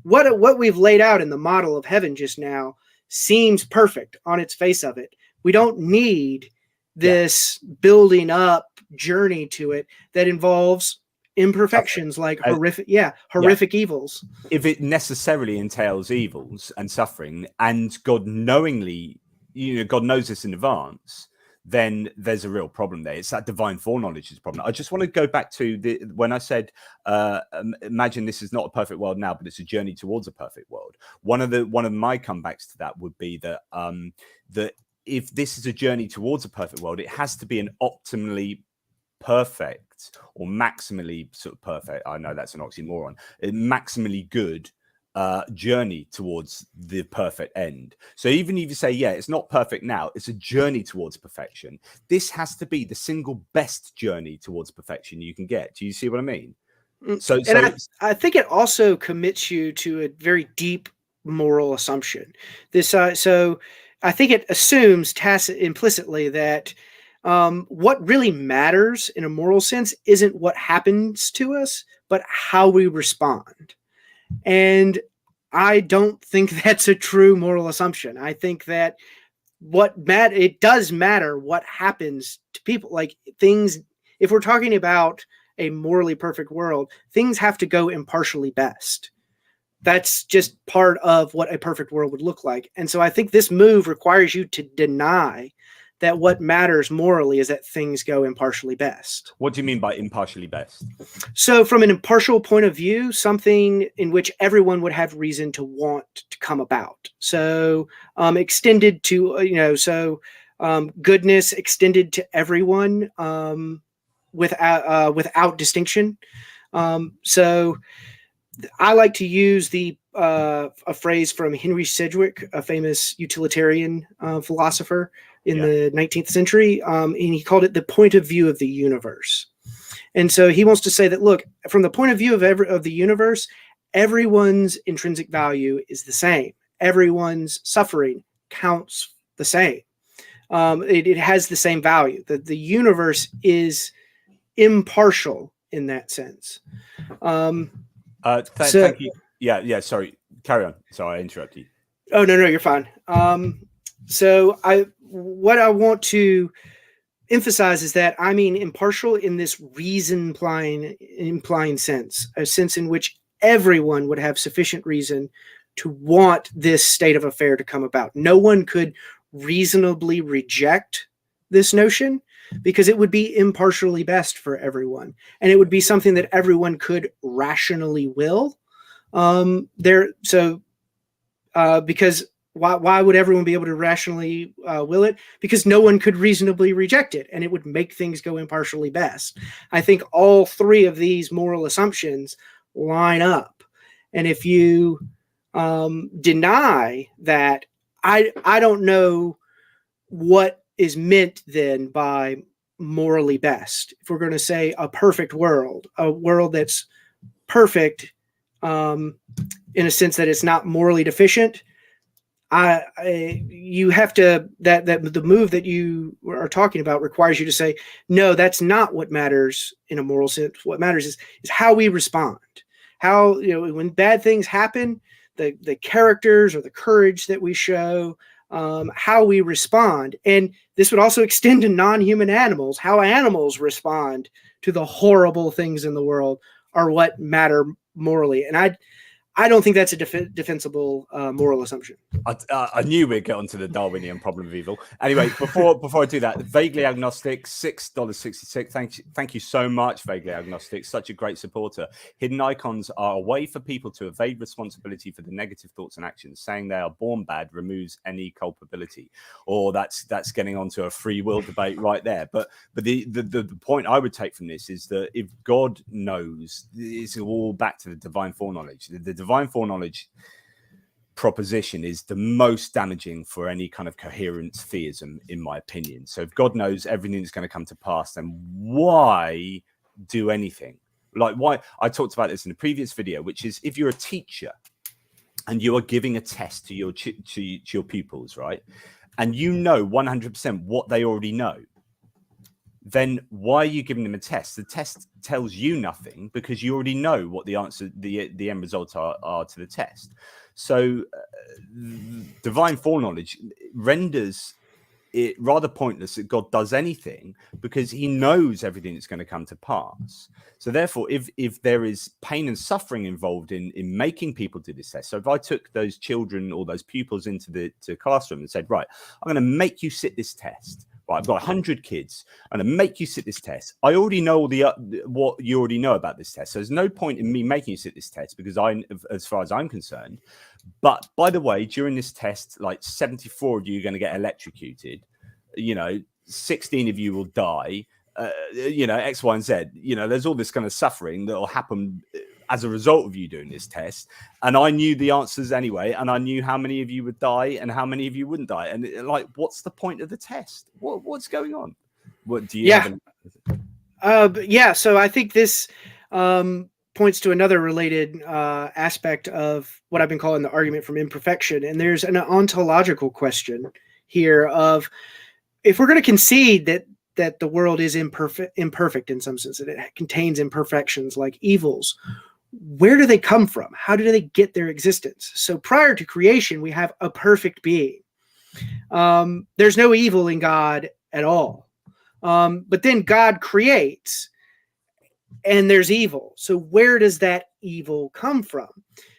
What we've laid out in the model of heaven just now seems perfect on its face of it. We don't need this building up journey to it that involves imperfections like horrific evils. If it necessarily entails evils and suffering, and God knowingly, God knows this in advance, then there's a real problem there. It's that divine foreknowledge is a problem. I just want to go back to when I said, imagine this is not a perfect world now, but it's a journey towards a perfect world. One of my comebacks to that would be that that if this is a journey towards a perfect world, it has to be an optimally perfect or maximally sort of perfect. I know that's an oxymoron. A maximally good journey towards the perfect end. So even if you say, yeah, it's not perfect now, it's a journey towards perfection. This has to be the single best journey towards perfection you can get. Do you see what I mean? I think it also commits you to a very deep moral assumption. So I think it assumes implicitly that what really matters in a moral sense isn't what happens to us, but how we respond. And I don't think that's a true moral assumption. I think that it does matter what happens to people. Like things, if we're talking about a morally perfect world, things have to go impartially best. That's just part of what a perfect world would look like. And so I think this move requires you to deny that what matters morally is that things go impartially best. What do you mean by impartially best? So from an impartial point of view, something in which everyone would have reason to want to come about. So extended to, goodness extended to everyone without distinction. So I like to use a phrase from Henry Sidgwick, a famous utilitarian philosopher in the 19th century, and he called it the point of view of the universe. And so he wants to say that, look, from the point of view of the universe, everyone's intrinsic value is the same. Everyone's suffering counts the same. It has the same value. The universe is impartial in that sense. Thank you. Yeah. Sorry. Carry on. Sorry, I interrupted you. Oh, no, you're fine. What I want to emphasize is that I mean impartial in this reason implying sense, a sense in which everyone would have sufficient reason to want this state of affair to come about. No one could reasonably reject this notion because it would be impartially best for everyone. And it would be something that everyone could rationally will. Because why would everyone be able to rationally will it? Because no one could reasonably reject it, and it would make things go impartially best. I think all three of these moral assumptions line up. And if you deny that, I don't know what is meant then by morally best. If we're going to say a perfect world, a world that's perfect in a sense that it's not morally deficient, you have to that the move that you are talking about requires you to say, no, that's not what matters in a moral sense. What matters is how we respond. How, when bad things happen, the characters or the courage that we show, how we respond. And this would also extend to non-human animals. How animals respond to the horrible things in the world are what matter morally. And I don't think that's a defensible moral assumption. I knew we'd get onto the Darwinian problem of evil. Anyway, before I do that, Vaguely Agnostic, $6.66. Thank you so much, Vaguely Agnostic. Such a great supporter. Hidden icons are a way for people to evade responsibility for the negative thoughts and actions. Saying they are born bad removes any culpability. Or that's getting onto a free will debate right there. But the point I would take from this is that if God knows, it's all back to the divine foreknowledge. The divine foreknowledge proposition is the most damaging for any kind of coherent theism, in my opinion. So if God knows everything that's going to come to pass, then why do anything? Like, why? I talked about this in the previous video, which is if you're a teacher and you are giving a test to your pupils, right? And you know 100% what they already know, then why are you giving them a test? The test tells you nothing because you already know what the answer, the end results are to the test. So divine foreknowledge renders it rather pointless that God does anything because he knows everything that's going to come to pass. So therefore, if there is pain and suffering involved in making people do this test, so if I took those children or those pupils into the classroom and said, right, I'm going to make you sit this test. Right, I've got 100 kids. I'm going to make you sit this test. I already know all what you already know about this test. So there's no point in me making you sit this test because as far as I'm concerned. But by the way, during this test, like 74 of you are going to get electrocuted. 16 of you will die. X, Y, and Z. There's all this kind of suffering that will happen as a result of you doing this test. And I knew the answers anyway, and I knew how many of you would die and how many of you wouldn't die. And what's the point of the test? What's going on? What do you So I think this points to another related aspect of what I've been calling the argument from imperfection. And there's an ontological question here of, if we're going to concede that that the world is imperfect in some sense, that it contains imperfections like evils. Where do they come from? How do they get their existence? So prior to creation, we have a perfect being. There's no evil in God at all. But then God creates, and there's evil. So where does that evil come from?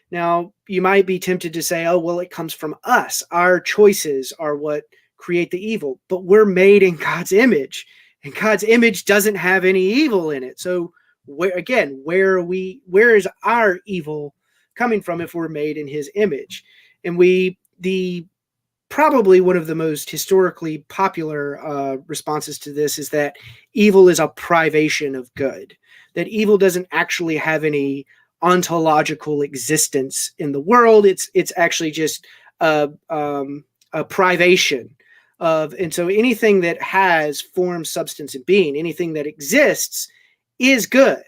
Now, you might be tempted to say, oh, well, it comes from us. Our choices are what create the evil. But we're made in God's image, and God's image doesn't have any evil in it. So where is our evil coming from if we're made in his image? And probably one of the most historically popular responses to this is that evil is a privation of good, that evil doesn't actually have any ontological existence in the world. It's actually just a privation of, and so anything that has form, substance, and being, anything that exists is good.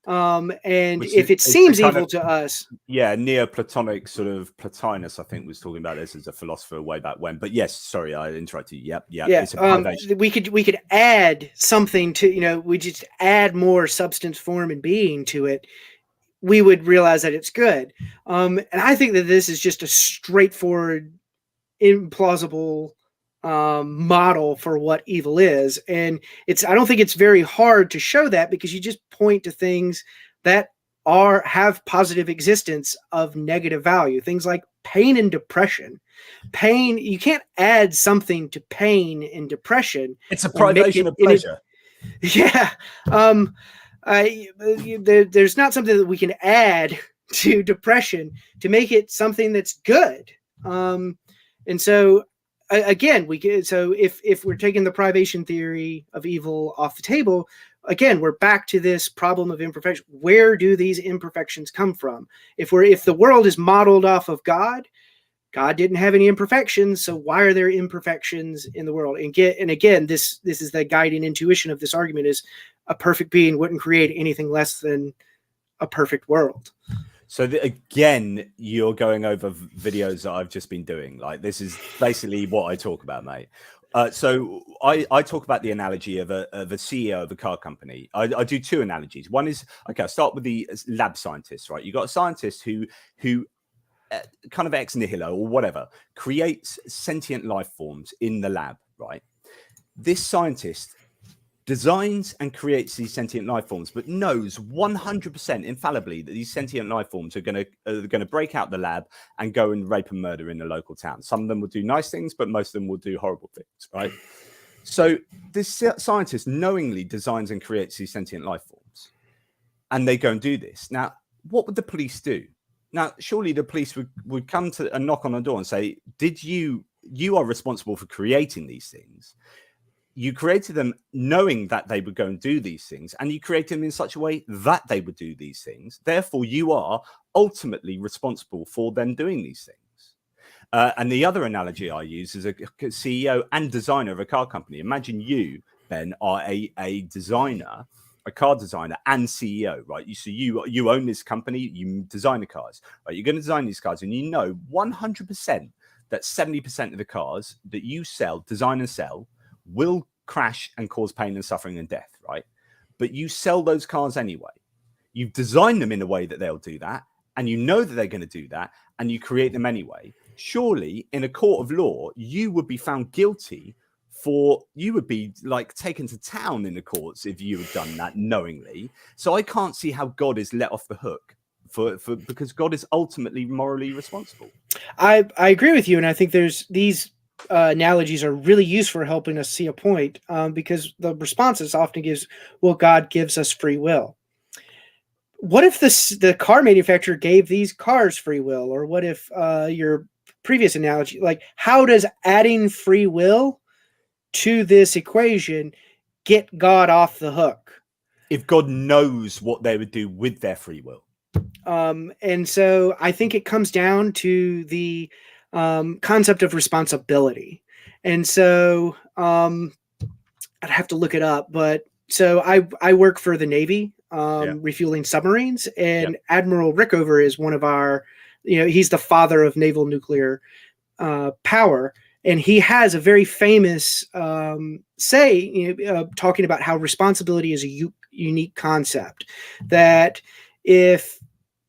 And if it seems evil to us, Neoplatonic sort of Plotinus, I think, was talking about this as a philosopher way back when. But yes, sorry, I interrupted you. Yeah. It's a privation. We could add something to, we just add more substance, form, and being to it. We would realize that it's good. And I think that this is just a straightforward, implausible model for what evil is. And I don't think it's very hard to show that, because you just point to things that have positive existence of negative value. Things like pain and depression. Pain, you can't add something to pain and depression. It's a privation of pleasure. There's not something that we can add to depression to make it something that's good. And so again, if we're taking the privation theory of evil off the table, again, we're back to this problem of imperfection. Where do these imperfections come from? If the world is modeled off of God didn't have any imperfections, so why are there imperfections in the world? And again, this is the guiding intuition of this argument: is a perfect being wouldn't create anything less than a perfect world. So again, you're going over videos that I've just been doing. Like, this is basically what I talk about, mate. So I talk about the analogy of a CEO of a car company. I do two analogies. One is, I'll start with the lab scientist, right? You've got a scientist who kind of ex nihilo or whatever, creates sentient life forms in the lab, right? This scientist designs and creates these sentient life forms, but knows 100% infallibly that these sentient life forms are going to break out the lab and go and rape and murder in the local town. Some of them will do nice things, but most of them will do horrible things, right? So this scientist knowingly designs and creates these sentient life forms, and they go and do this. Now, what would the police do? Now, surely the police would come to and knock on the door and say, you are responsible for creating these things. You created them knowing that they would go and do these things, and you created them in such a way that they would do these things. Therefore, you are ultimately responsible for them doing these things. And the other analogy I use is a CEO and designer of a car company. Imagine you, Ben, are a designer, a car designer and CEO, right? So you own this company, you design the cars, right? You're going to design these cars, and you know 100% that 70% of the cars that you design and sell, will crash and cause pain and suffering and death, right? But you sell those cars anyway. You've designed them in a way that they'll do that, and you know that they're going to do that, and you create them anyway. Surely, in a court of law, you would be found guilty you would be like taken to town in the courts if you had done that knowingly. So I can't see how God is let off the hook because God is ultimately morally responsible. I agree with you, and I think there's these analogies are really useful for helping us see a point, because the responses often gives, well, God gives us free will. What if the car manufacturer gave these cars free will? Or what if your previous analogy, like, how does adding free will to this equation get God off the hook? If God knows what they would do with their free will. And so I think it comes down to the concept of responsibility. And so I'd have to look it up, but so I work for the Navy, refueling submarines, and Admiral Rickover is one of our, he's the father of naval nuclear power. And he has a very famous talking about how responsibility is a unique concept, that if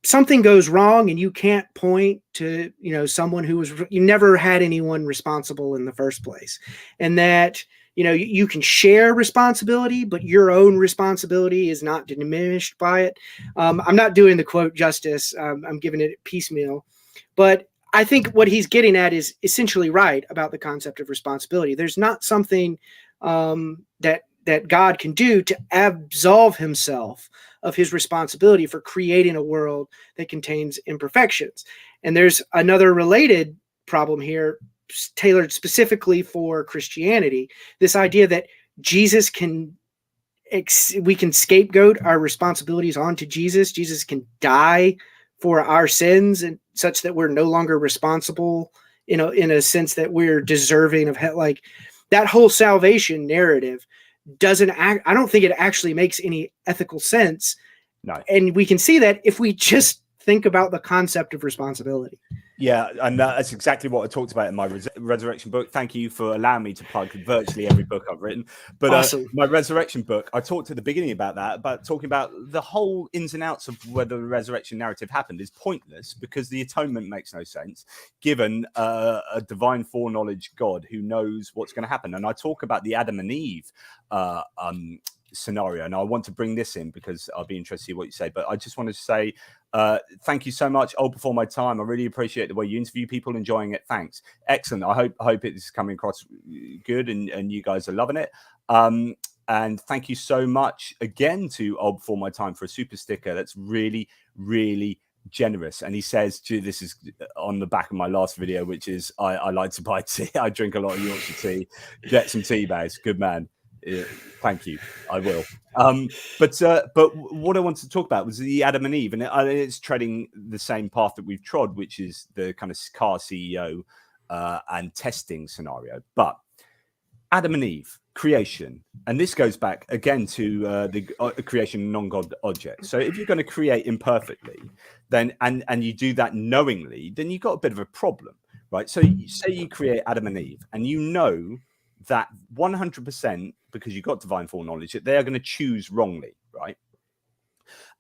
something goes wrong and you can't point to, someone you never had anyone responsible in the first place, and that, you can share responsibility, but your own responsibility is not diminished by it. I'm not doing the quote justice. I'm giving it piecemeal, but I think what he's getting at is essentially right about the concept of responsibility. There's not something that God can do to absolve himself of his responsibility for creating a world that contains imperfections. And there's another related problem here, tailored specifically for Christianity, this idea that we can scapegoat our responsibilities onto Jesus. Jesus can die for our sins, and such that we're no longer responsible, in a sense that we're deserving of like that whole salvation narrative I don't think it actually makes any ethical sense. No. And we can see that if we just think about the concept of responsibility. Yeah, and that's exactly what I talked about in my resurrection book. Thank you for allowing me to plug virtually every book I've written. But awesome. My resurrection book, I talked at the beginning about that, about talking about the whole ins and outs of whether the resurrection narrative happened is pointless, because the atonement makes no sense, given a divine foreknowledge God who knows what's going to happen. And I talk about the Adam and Eve scenario, and I want to bring this in because I'll be interested to see what you say. But I just wanted to say thank you so much. Before my time, I really appreciate the way you interview people, enjoying it. Thanks. Excellent. I hope it's coming across good and you guys are loving it. And thank you so much again to Before My Time for a super sticker. That's really, really generous. And he says, this is on the back of my last video, which is I like to buy tea. I drink a lot of Yorkshire tea. Get some tea bags. Good man. Thank you. I will. But what I wanted to talk about was the Adam and Eve, and it's treading the same path that we've trod, which is the kind of car CEO and testing scenario. But Adam and Eve, creation, and this goes back again to the creation of non-God objects. So if you're going to create imperfectly, then and you do that knowingly, then you've got a bit of a problem, right? So you say you create Adam and Eve, and you know that 100%, because you've got divine foreknowledge, that they are going to choose wrongly, right?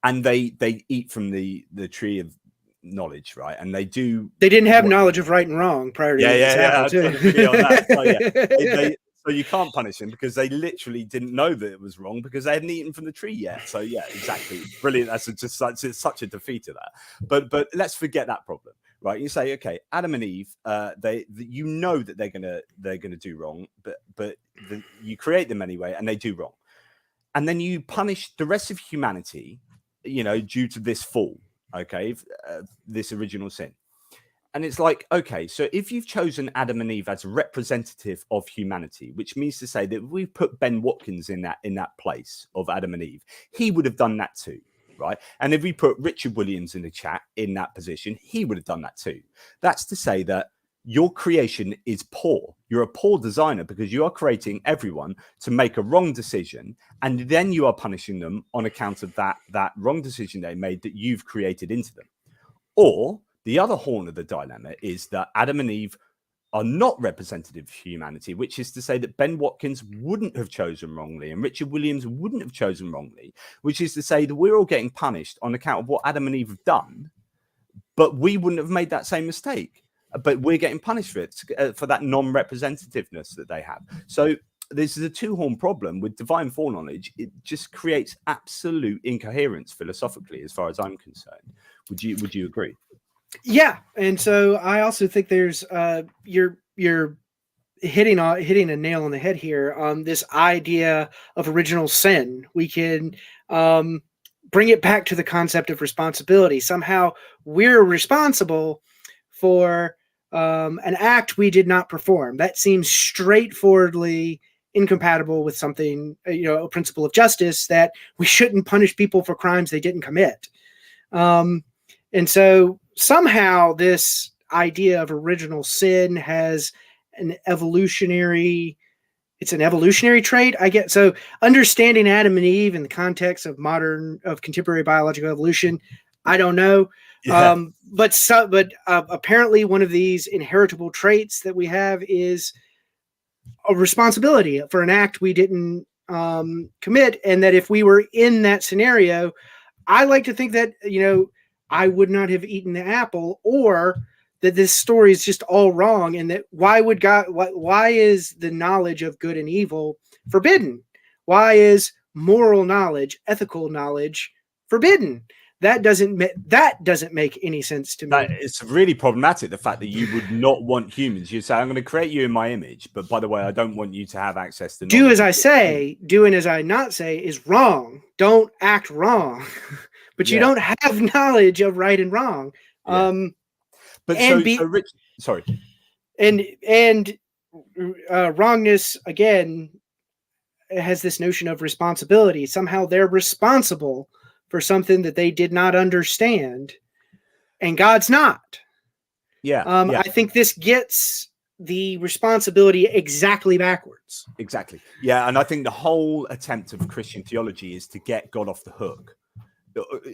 And they eat from the tree of knowledge, right? And they didn't have knowledge of right and wrong prior to So you can't punish them because they literally didn't know that it was wrong because they hadn't eaten from the tree yet. So yeah, exactly, brilliant. That's just such a defeat of that. But let's forget that problem. Right, you say, okay, Adam and Eve, you know that they're gonna do wrong, but you create them anyway, and they do wrong, and then you punish the rest of humanity, due to this fall, okay, this original sin, and it's like, okay, so if you've chosen Adam and Eve as a representative of humanity, which means to say that if we put Ben Watkins in that place of Adam and Eve, he would have done that too. Right. And if we put Richard Williams in the chat in that position, he would have done that too. That's to say that your creation is poor. You're a poor designer because you are creating everyone to make a wrong decision. And then you are punishing them on account of that wrong decision they made that you've created into them. Or the other horn of the dilemma is that Adam and Eve are not representative of humanity, which is to say that Ben Watkins wouldn't have chosen wrongly and Richard Williams wouldn't have chosen wrongly, which is to say that we're all getting punished on account of what Adam and Eve have done, but we wouldn't have made that same mistake. But we're getting punished for it, for that non-representativeness that they have. So this is a two-horn problem with divine foreknowledge. It just creates absolute incoherence philosophically, as far as I'm concerned. Would you agree? Yeah, and so I also think there's you're hitting a nail on the head here on this idea of original sin. We can bring it back to the concept of responsibility. Somehow we're responsible for an act we did not perform. That seems straightforwardly incompatible with something, a principle of justice, that we shouldn't punish people for crimes they didn't commit. And so somehow this idea of original sin has it's an evolutionary trait, I get. So understanding Adam and Eve in the context of contemporary biological evolution, I don't know. Yeah. But apparently one of these inheritable traits that we have is a responsibility for an act we didn't commit. And that if we were in that scenario, I like to think that, I would not have eaten the apple, or that this story is just all wrong. And that why is the knowledge of good and evil forbidden? Why is moral knowledge, ethical knowledge forbidden? That doesn't make any sense to me. It's really problematic, the fact that you would not want humans. You say, I'm going to create you in my image, but by the way, I don't want you to have access to knowledge. Do as I say, doing as I not say is wrong. Don't act wrong. But you don't have knowledge of right and wrong. But Rich, sorry. And wrongness, again, has this notion of responsibility. Somehow they're responsible for something that they did not understand, and God's not. I think this gets the responsibility exactly backwards. Exactly. Yeah, and I think the whole attempt of Christian theology is to get God off the hook.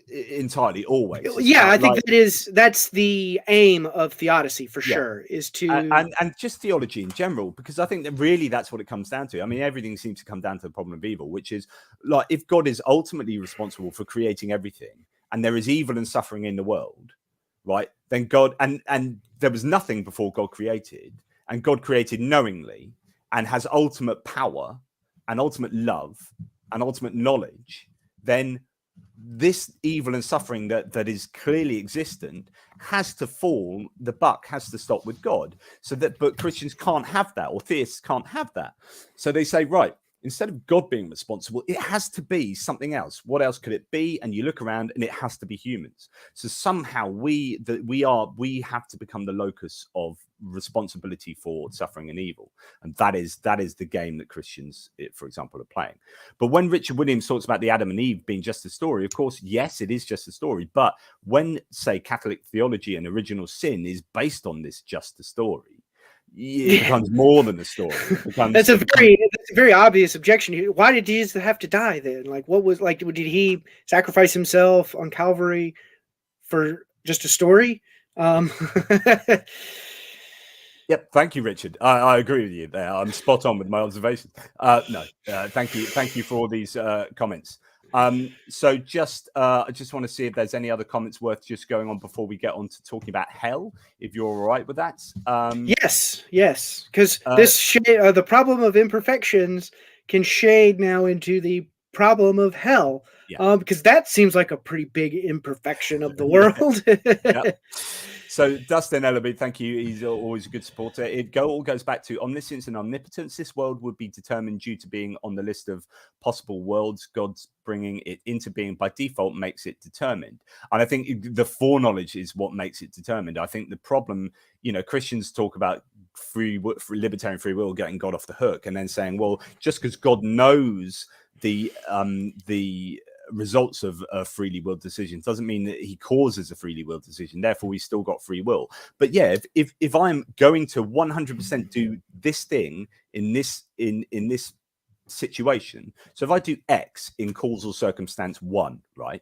Entirely, always. I think that's the aim of theodicy for sure, is to and just theology in general, because I think that really that's what it comes down to. I mean, everything seems to come down to the problem of evil, which is like, if God is ultimately responsible for creating everything, and there is evil and suffering in the world, right? Then God and there was nothing before God created, and God created knowingly and has ultimate power and ultimate love and ultimate knowledge. Then this evil and suffering that is clearly existent has to fall. The buck has to stop with God. But Christians can't have that, or theists can't have that. So they say, right, instead of God being responsible, it has to be something else. What else could it be? And you look around, and it has to be humans. So somehow we have to become the locus of responsibility for suffering and evil, and that is the game that Christians, for example, are playing. But when Richard Williams talks about the Adam and Eve being just a story, of course, yes, it is just a story. But when, say, Catholic theology and original sin is based on this just a story, it becomes more than a story. That's a very obvious objection. Why did Jesus have to die then? Like, what was, like, did he sacrifice himself on Calvary for just a story? Yep, thank you, Richard. I agree with you there. I'm spot on with my observations. Thank you for all these comments. So just I just want to see if there's any other comments worth just going on before we get on to talking about hell, if you're all right with that. Yes, because the problem of imperfections can shade now into the problem of hell, because that seems like a pretty big imperfection of the world. So Dustin Ellaby, thank you. He's always a good supporter. It all goes back to omniscience and omnipotence. This world would be determined due to being on the list of possible worlds. God's bringing it into being by default makes it determined. And I think the foreknowledge is what makes it determined. I think the problem, Christians talk about libertarian free will, getting God off the hook, and then saying, well, just because God knows the results of a freely willed decision doesn't mean that he causes a freely willed decision, therefore we still got free will. But if I'm going to 100% do this thing in this situation, so if I do X in causal circumstance 1, right,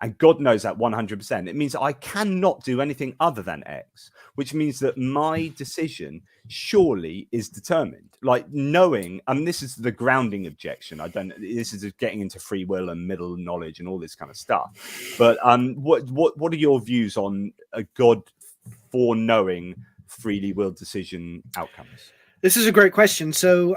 and God knows that 100%, it means I cannot do anything other than X, which means that my decision surely is determined. Like knowing, and this is the grounding objection. This is getting into free will and middle knowledge and all this kind of stuff. But what are your views on a God foreknowing freely willed decision outcomes? This is a great question. So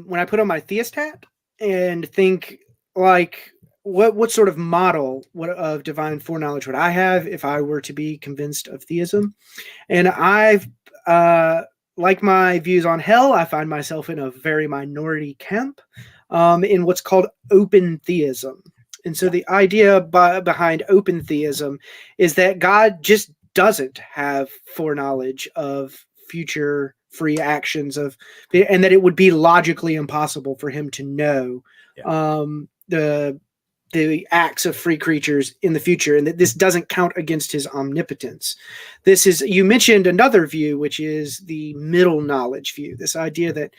when I put on my theist hat and think, like, what sort of model of divine foreknowledge would I have if I were to be convinced of theism? And I've, like my views on hell, I find myself in a very minority camp in what's called open theism. And so the idea behind open theism is that God just doesn't have foreknowledge of future free actions and that it would be logically impossible for him to know the acts of free creatures in the future, and that this doesn't count against his omnipotence. You mentioned another view, which is the middle knowledge view, this idea that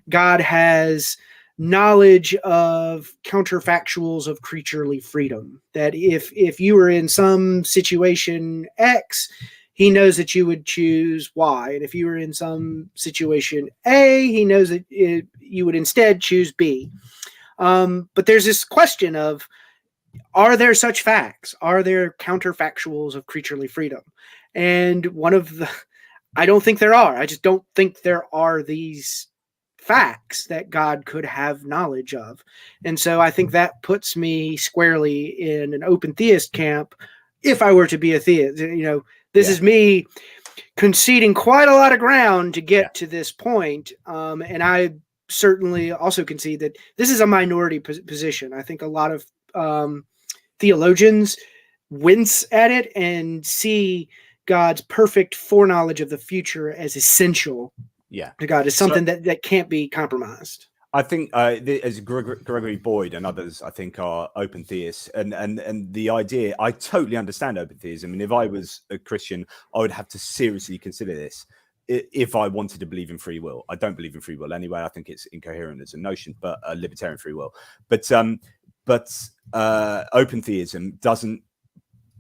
God has knowledge of counterfactuals of creaturely freedom. That if you were in some situation X, he knows that you would choose Y. And if you were in some situation A, he knows that you would instead choose B. But there's this question of, are there such facts? Are there counterfactuals of creaturely freedom? And I don't think there are. I just don't think there are these facts that God could have knowledge of. And so I think that puts me squarely in an open theist camp if I were to be a theist. This is me conceding quite a lot of ground to get to this point. And I certainly also concede that this is a minority position. I think a lot of theologians wince at it and see God's perfect foreknowledge of the future as essential to God, as something that can't be compromised. I think as Gregory Boyd and others, I think, are open theists, and the idea, I totally understand open theism. And if I was a Christian, I would have to seriously consider this if I wanted to believe in free will. I don't believe in free will anyway. I think it's incoherent as a notion, but libertarian free will. But open theism doesn't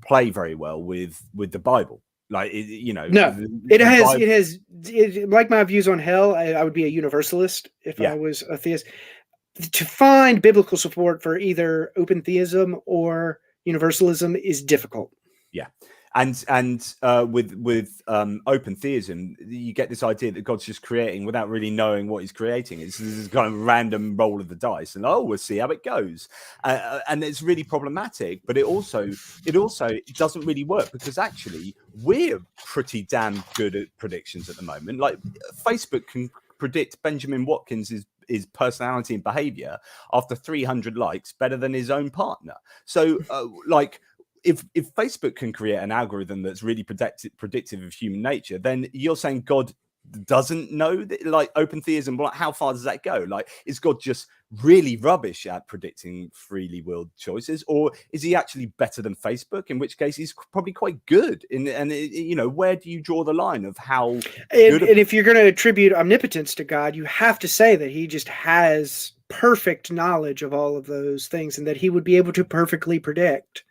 play very well with the Bible. No, it has like my views on hell. I would be a universalist if I was a theist. To find biblical support for either open theism or universalism is difficult. Yeah. And with open theism, you get this idea that God's just creating without really knowing what he's creating. It's this kind of random roll of the dice, and we'll see how it goes. And it's really problematic. But it also doesn't really work, because actually we're pretty damn good at predictions at the moment. Like Facebook can predict Benjamin Watkins' his personality and behavior after 300 likes better than his own partner. So if Facebook can create an algorithm that's really predictive of human nature, then you're saying God doesn't know that, like open theism, how far does that go? Like, is God just really rubbish at predicting freely willed choices, or is he actually better than Facebook? In which case, he's probably quite good. Where do you draw the line of how? And if you're going to attribute omnipotence to God, you have to say that he just has perfect knowledge of all of those things, and that he would be able to perfectly predict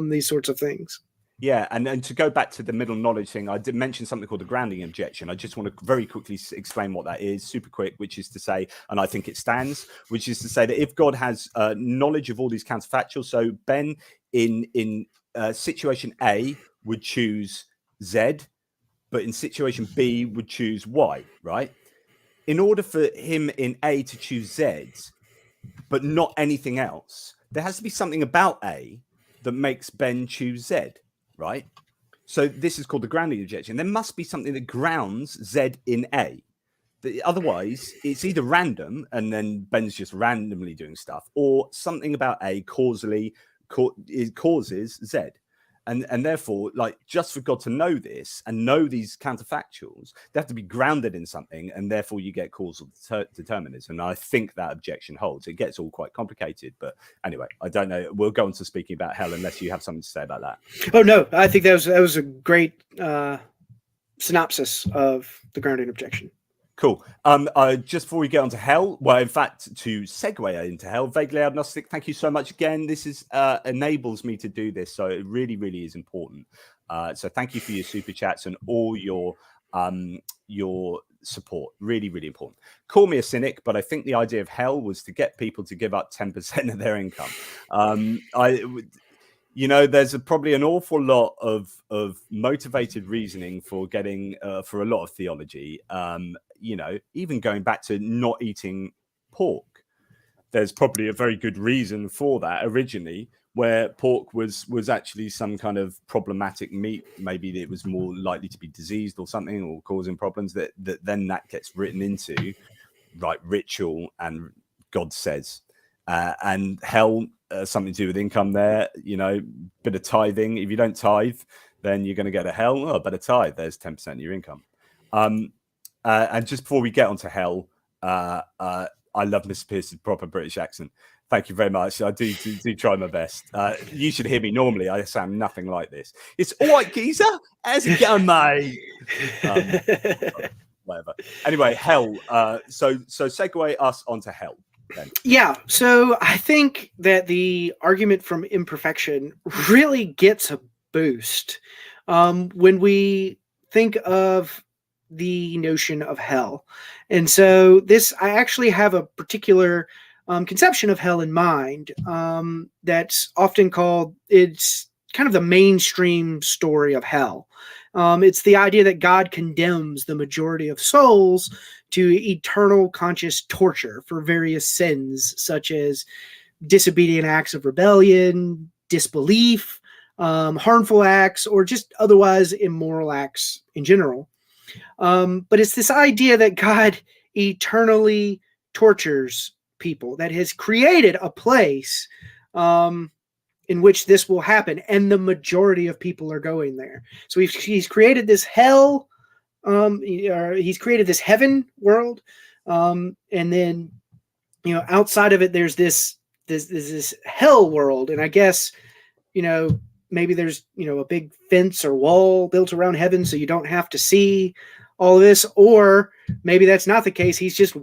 these sorts of things. Yeah, and to go back to the middle knowledge thing, I did mention something called the grounding objection. I just want to very quickly explain what that is, super quick, which is to say, and I think it stands, which is to say that if God has knowledge of all these counterfactuals, so Ben in situation A would choose Z, but in situation B would choose Y, right? In order for him in A to choose Z, but not anything else, there has to be something about A that makes Ben choose Z, right? So this is called the grounding objection. There must be something that grounds Z in A. Otherwise, it's either random and then Ben's just randomly doing stuff, or something about A causes Z. And therefore, like, just for God to know this and know these counterfactuals, they have to be grounded in something, and therefore you get causal determinism. And I think that objection holds. It gets all quite complicated, but anyway, I don't know. We'll go on to speaking about hell unless you have something to say about that. Oh no, I think that was a great synopsis of the grounding objection. Cool. Just before we get on to hell, well, in fact, to segue into hell, vaguely agnostic, thank you so much again. This is enables me to do this, so it really, really is important. So thank you for your super chats and all your support. Really, really important. Call me a cynic, but I think the idea of hell was to get people to give up 10% of their income. There's probably an awful lot of motivated reasoning for getting for a lot of theology. Even going back to not eating pork, there's probably a very good reason for that originally, where pork was actually some kind of problematic meat. Maybe it was more likely to be diseased or something, or causing problems that then that gets written into like ritual and God says. And hell, something to do with income there, bit of tithing. If you don't tithe, then you're going to go to hell. Oh, better tithe. There's 10% of your income. And just before we get onto hell, I love Mr. Pierce's proper British accent. Thank you very much. I do try my best. You should hear me normally. I sound nothing like this. It's all right, geezer. How's it going, mate? Whatever. Anyway, hell. So segue us onto hell. Ben? Yeah, so I think that the argument from Imperfection really gets a boost when we think of the notion of hell. And so I actually have a particular conception of hell in mind that's often called, it's kind of the mainstream story of hell. It's the idea that God condemns the majority of souls to eternal conscious torture for various sins, such as disobedient acts of rebellion, disbelief, harmful acts, or just otherwise immoral acts in general. But it's this idea that God eternally tortures people, that has created a place in which this will happen, and the majority of people are going there. So he's created this hell, he's created this heaven world, and then outside of it, there's this hell world, and I guess maybe there's a big fence or wall built around heaven, so you don't have to see all of this, or maybe that's not the case. He's just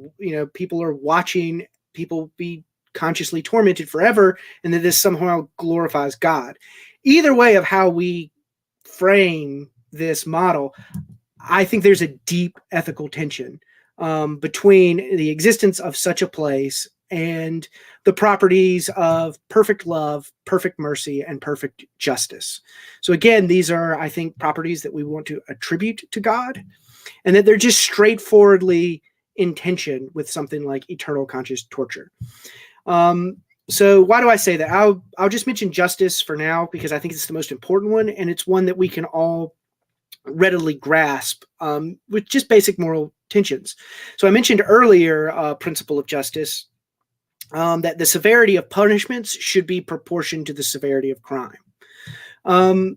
people are watching people be consciously tormented forever, and that this somehow glorifies God. Either way of how we frame this model, I think there's a deep ethical tension between the existence of such a place and the properties of perfect love, perfect mercy, and perfect justice. So again, these are, I think, properties that we want to attribute to God, and that they're just straightforwardly in tension with something like eternal conscious torture. So why do I say that? I'll just mention justice for now, because I think it's the most important one, and it's one that we can all readily grasp with just basic moral tensions. So I mentioned earlier principle of justice, that the severity of punishments should be proportioned to the severity of crime.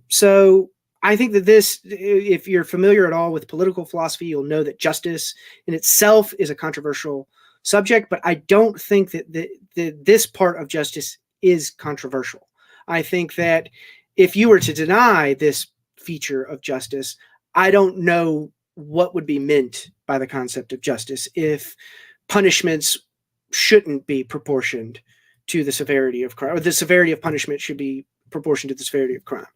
So I think that this, if you're familiar at all with political philosophy, you'll know that justice in itself is a controversial subject, but I don't think that this part of justice is controversial. I think that if you were to deny this feature of justice, I don't know what would be meant by the concept of justice if punishments shouldn't be proportioned to the severity of crime, or the severity of punishment should be proportioned to the severity of crime.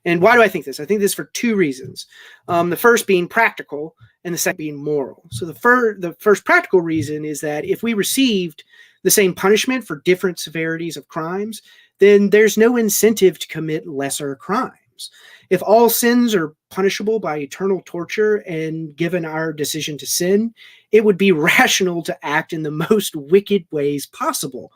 And why do I think this? I think this for two reasons. The first being practical, and the second being moral. So the first practical reason is that if we received the same punishment for different severities of crimes, then there's no incentive to commit lesser crimes. If all sins are punishable by eternal torture, and given our decision to sin, it would be rational to act in the most wicked ways possible.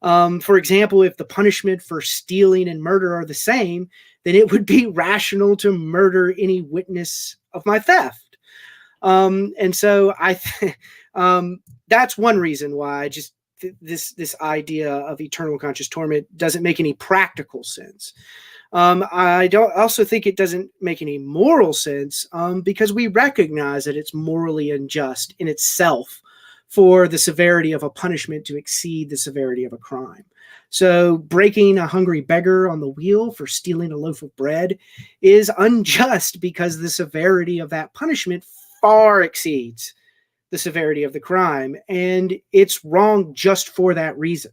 For example, if the punishment for stealing and murder are the same, then it would be rational to murder any witness of my theft. And so that's one reason why this idea of eternal conscious torment doesn't make any practical sense. I don't also think it doesn't make any moral sense because we recognize that it's morally unjust in itself for the severity of a punishment to exceed the severity of a crime. So breaking a hungry beggar on the wheel for stealing a loaf of bread is unjust because the severity of that punishment far exceeds the severity of the crime, and it's wrong just for that reason.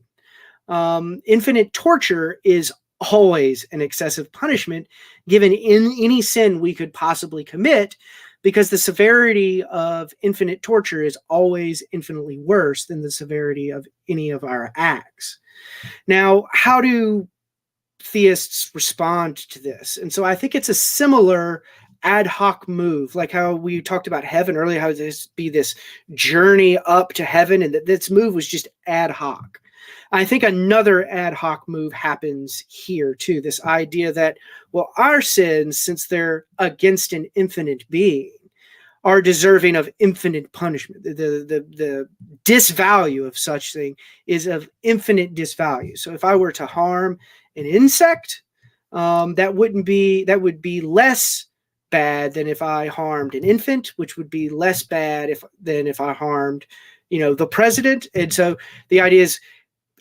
Infinite torture is always an excessive punishment given in any sin we could possibly commit, because the severity of infinite torture is always infinitely worse than the severity of any of our acts. Now, how do theists respond to this? And so I think it's a similar ad hoc move, like how we talked about heaven earlier, how this be this journey up to heaven, and that this move was just ad hoc. I think another ad hoc move happens here too. This idea that, well, our sins, since they're against an infinite being, are deserving of infinite punishment. The disvalue of such thing is of infinite disvalue. So if I were to harm an insect, that would be less bad than if I harmed an infant, which would be less bad than if I harmed, the president. And so the idea is,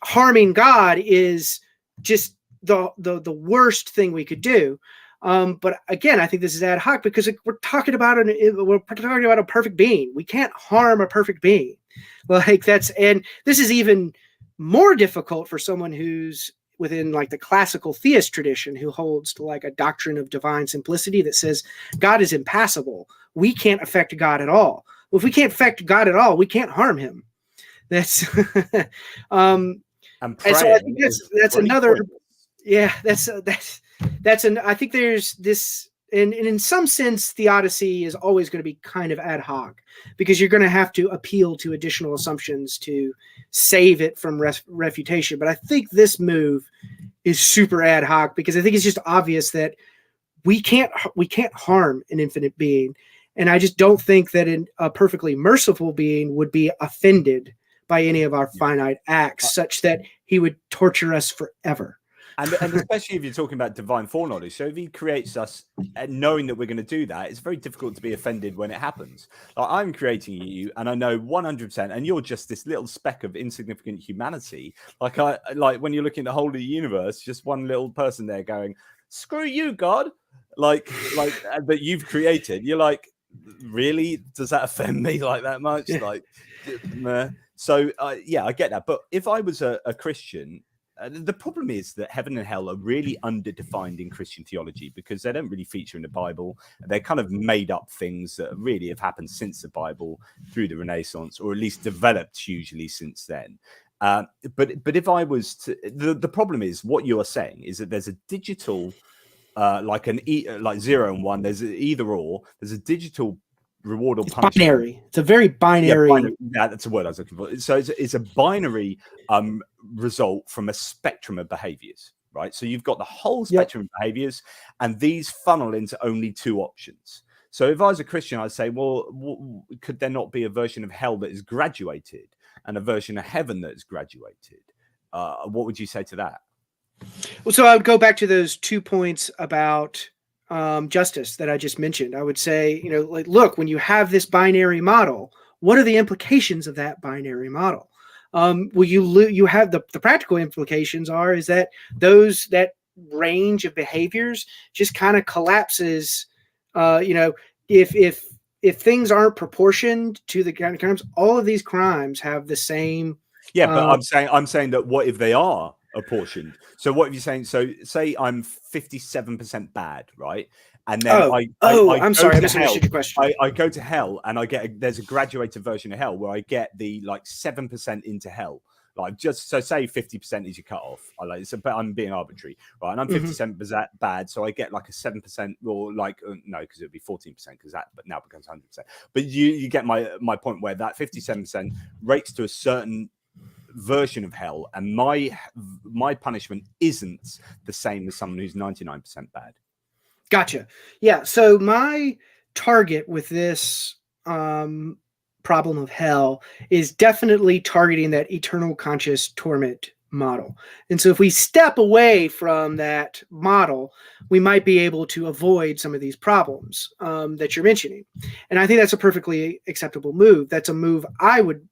harming God is just the worst thing we could do. But again, I think this is ad hoc because we're talking about a perfect being. We can't harm a perfect being. Like and this is even more difficult for someone who's within like the classical theist tradition, who holds to like a doctrine of divine simplicity that says God is impassible. We can't affect God at all. Well, if we can't affect God at all, we can't harm him. That's And so I think that's another pointless. Yeah, I think there's this, and in some sense theodicy is always going to be kind of ad hoc, because you're going to have to appeal to additional assumptions to save it from refutation. But I think this move is super ad hoc, because I think it's just obvious that we can't harm an infinite being, and I just don't think that a perfectly merciful being would be offended by any of our finite acts such that he would torture us forever. And especially if you're talking about divine foreknowledge. So if he creates us knowing that we're going to do that, it's very difficult to be offended when it happens. Like, I'm creating you, and I know 100%, and you're just this little speck of insignificant humanity. Like when you're looking at the whole of the universe, just one little person there going, "Screw you, God!" Like that you've created. You're like, really? Does that offend me like that much? Like, nah. So yeah, I get that. But if I was a Christian. The problem is that heaven and hell are really underdefined in Christian theology, because they don't really feature in the Bible. They're kind of made up things that really have happened since the Bible through the Renaissance, or at least developed hugely since then. But if I was to, the problem is what you are saying is that there's a digital, like 0 and 1. There's either or. There's a digital reward or punishment. Binary. It's a very binary. Yeah, binary. Yeah, that's a word I was looking for. So it's a binary result from a spectrum of behaviors, right? So you've got the whole spectrum of behaviors, and these funnel into only two options. So if I was a Christian, I'd say, well, could there not be a version of hell that is graduated and a version of heaven that is graduated? What would you say to that? Well, so I would go back to those 2 points about justice that I just mentioned. I would say, like, look, when you have this binary model, what are the implications of that binary model? Well, you have the practical implications is that that range of behaviors just kind of collapses. If things aren't proportioned to the kind of crimes, all of these crimes have the same. Yeah, but I'm saying that what if they are apportioned? So what if you're saying? So say I'm 57% bad, right? And then I'm sorry, I misunderstood your question. I go to hell, and there's a graduated version of hell where I get the 7% into hell. Like, just so say 50% is your cutoff. But I'm being arbitrary, right? And I'm 57% bad, so I get like a 7%, or no, because it would be 14%, because that now becomes 100%. But you get my point, where that 57% rates to a certain version of hell, and my punishment isn't the same as someone who's 99% bad. Gotcha. Yeah. So my target with this problem of hell is definitely targeting that eternal conscious torment model. And so if we step away from that model, we might be able to avoid some of these problems that you're mentioning. And I think that's a perfectly acceptable move. That's a move I wouldn't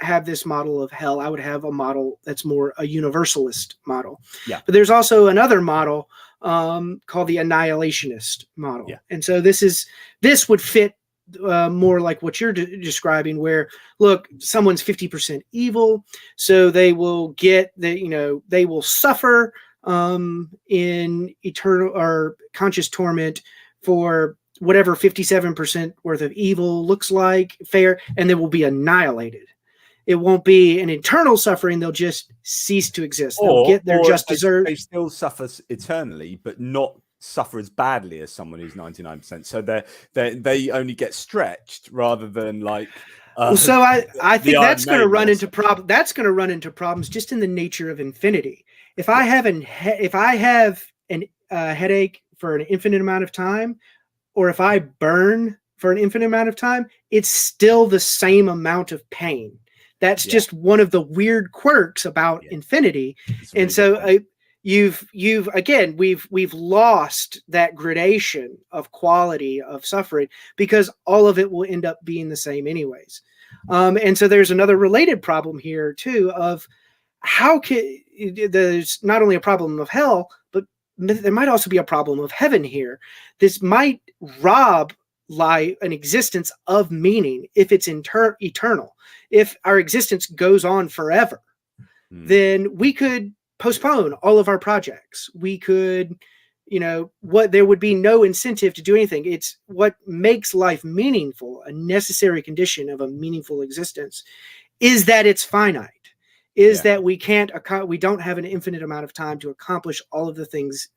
have this model of hell. I would have a model that's more a universalist model. Yeah. But there's also another model called the Annihilationist Model. Yeah. And so this would fit more like what you're describing, where, look, someone's 50% evil, so they will they will suffer in eternal or conscious torment for whatever 57% worth of evil looks like, fair, and they will be annihilated. It won't be an eternal suffering. They'll just cease to exist. They'll get their just deserved. They still suffer eternally, but not suffer as badly as someone who's 99%. So they only get stretched rather than so I think that's going to run into problems. That's going to run into problems just in the nature of infinity. If I have a headache for an infinite amount of time, or if I burn for an infinite amount of time, it's still the same amount of pain. That's just one of the weird quirks about infinity. And so we've lost that gradation of quality of suffering, because all of it will end up being the same anyways. And so there's another related problem here too, of there's not only a problem of hell, but there might also be a problem of heaven here. This might rob an existence of meaning, if it's eternal, if our existence goes on forever, then we could postpone all of our projects. We could, there would be no incentive to do anything. It's what makes life meaningful. A necessary condition of a meaningful existence is that it's finite, that we don't have an infinite amount of time to accomplish all of the things,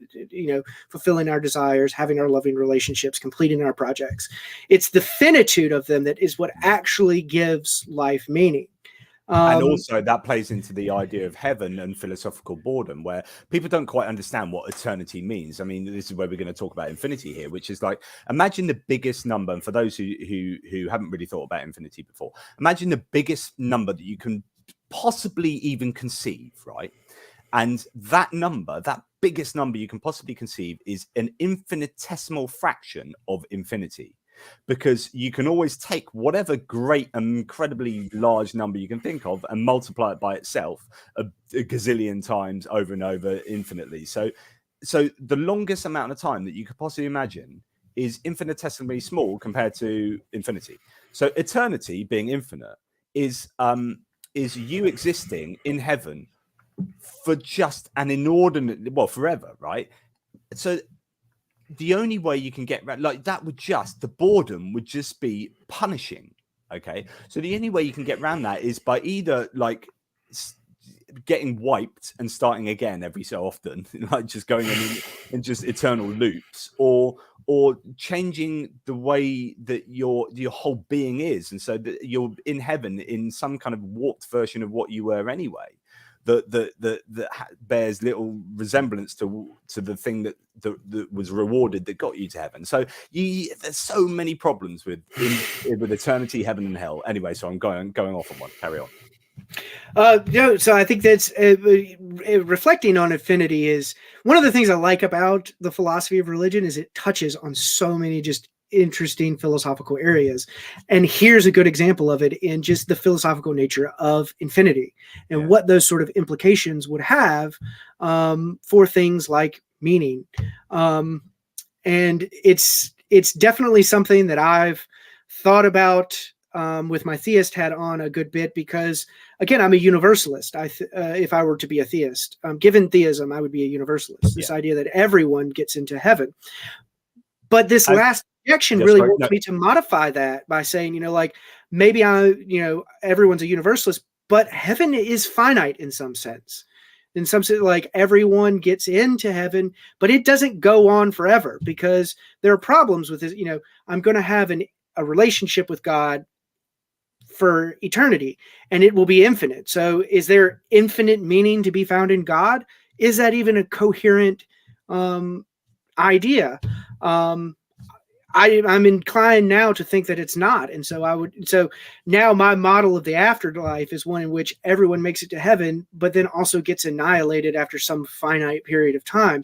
fulfilling our desires, having our loving relationships, completing our projects. It's the finitude of them that is what actually gives life meaning. And also that plays into the idea of heaven and philosophical boredom, where people don't quite understand what eternity means. I mean, this is where we're going to talk about infinity here, which is like, imagine the biggest number. And for those who haven't really thought about infinity before, imagine the biggest number that you can possibly even conceive, right? And that number, that biggest number you can possibly conceive, is an infinitesimal fraction of infinity. Because you can always take whatever great and incredibly large number you can think of and multiply it by itself a gazillion times over and over infinitely. So the longest amount of time that you could possibly imagine is infinitesimally small compared to infinity. So eternity, being infinite, is you existing in heaven for just an inordinate, forever, right? So the only way you can get like that the boredom would just be punishing. Okay, so the only way you can get around that is by either like getting wiped and starting again every so often, like just going in just eternal loops, or changing the way that your whole being is, and so that you're in heaven in some kind of warped version of what you were anyway. That bears little resemblance to the thing that was rewarded that got you to heaven. So there's so many problems with eternity, heaven and hell. Anyway, so I'm going off on one. Carry on. So I think that's reflecting on infinity is one of the things I like about the philosophy of religion is it touches on so many just interesting philosophical areas. And here's a good example of it in just the philosophical nature of infinity and what those sort of implications would have for things like meaning. And it's definitely something that I've thought about with my theist hat on a good bit, because again, I'm a universalist. If I were to be a theist, given theism, I would be a universalist. This idea that everyone gets into heaven. But this last objection really wants me to modify that by saying, like maybe everyone's a universalist, but heaven is finite in some sense. In some sense, like everyone gets into heaven, but it doesn't go on forever because there are problems with this. I'm going to have a relationship with God for eternity, and it will be infinite. So is there infinite meaning to be found in God? Is that even a coherent idea? I'm inclined now to think that it's not. And so now my model of the afterlife is one in which everyone makes it to heaven, but then also gets annihilated after some finite period of time.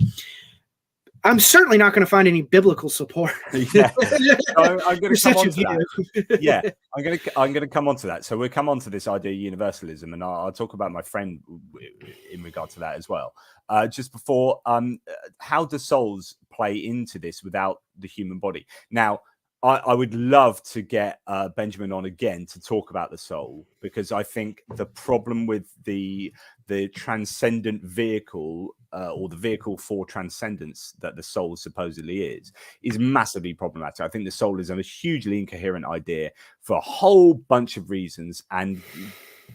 I'm certainly not going to find any biblical support. Yeah, I'm going to come on to that. Yeah, I'm going to come on to that. So we'll come on to this idea of universalism, and I'll talk about my friend in regard to that as well. Just before, how do souls play into this without the human body? Now, I would love to get Benjamin on again to talk about the soul, because I think the problem with the transcendent vehicle or the vehicle for transcendence that the soul supposedly is massively problematic. I think the soul is a hugely incoherent idea for a whole bunch of reasons, and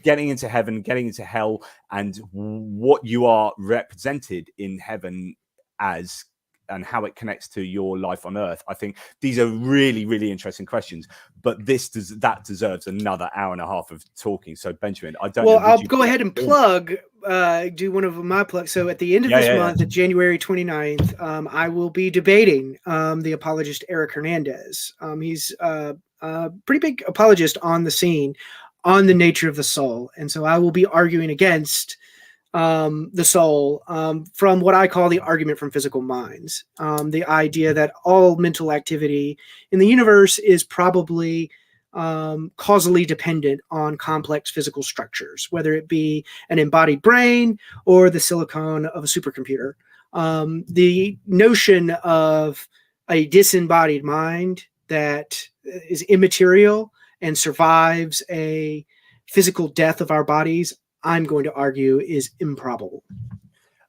getting into heaven, getting into hell, and what you are represented in heaven as, and how it connects to your life on earth. I think these are really, really interesting questions, but that deserves another hour and a half of talking. So Benjamin, I'll go ahead and do one of my plugs. So at the end of this month, January 29th, I will be debating the apologist Eric Hernandez. He's a pretty big apologist on the scene on the nature of the soul. And so I will be arguing against the soul from what I call the argument from physical minds. The idea that all mental activity in the universe is probably causally dependent on complex physical structures, whether it be an embodied brain or the silicon of a supercomputer. The notion of a disembodied mind that is immaterial and survives a physical death of our bodies, I'm going to argue is improbable.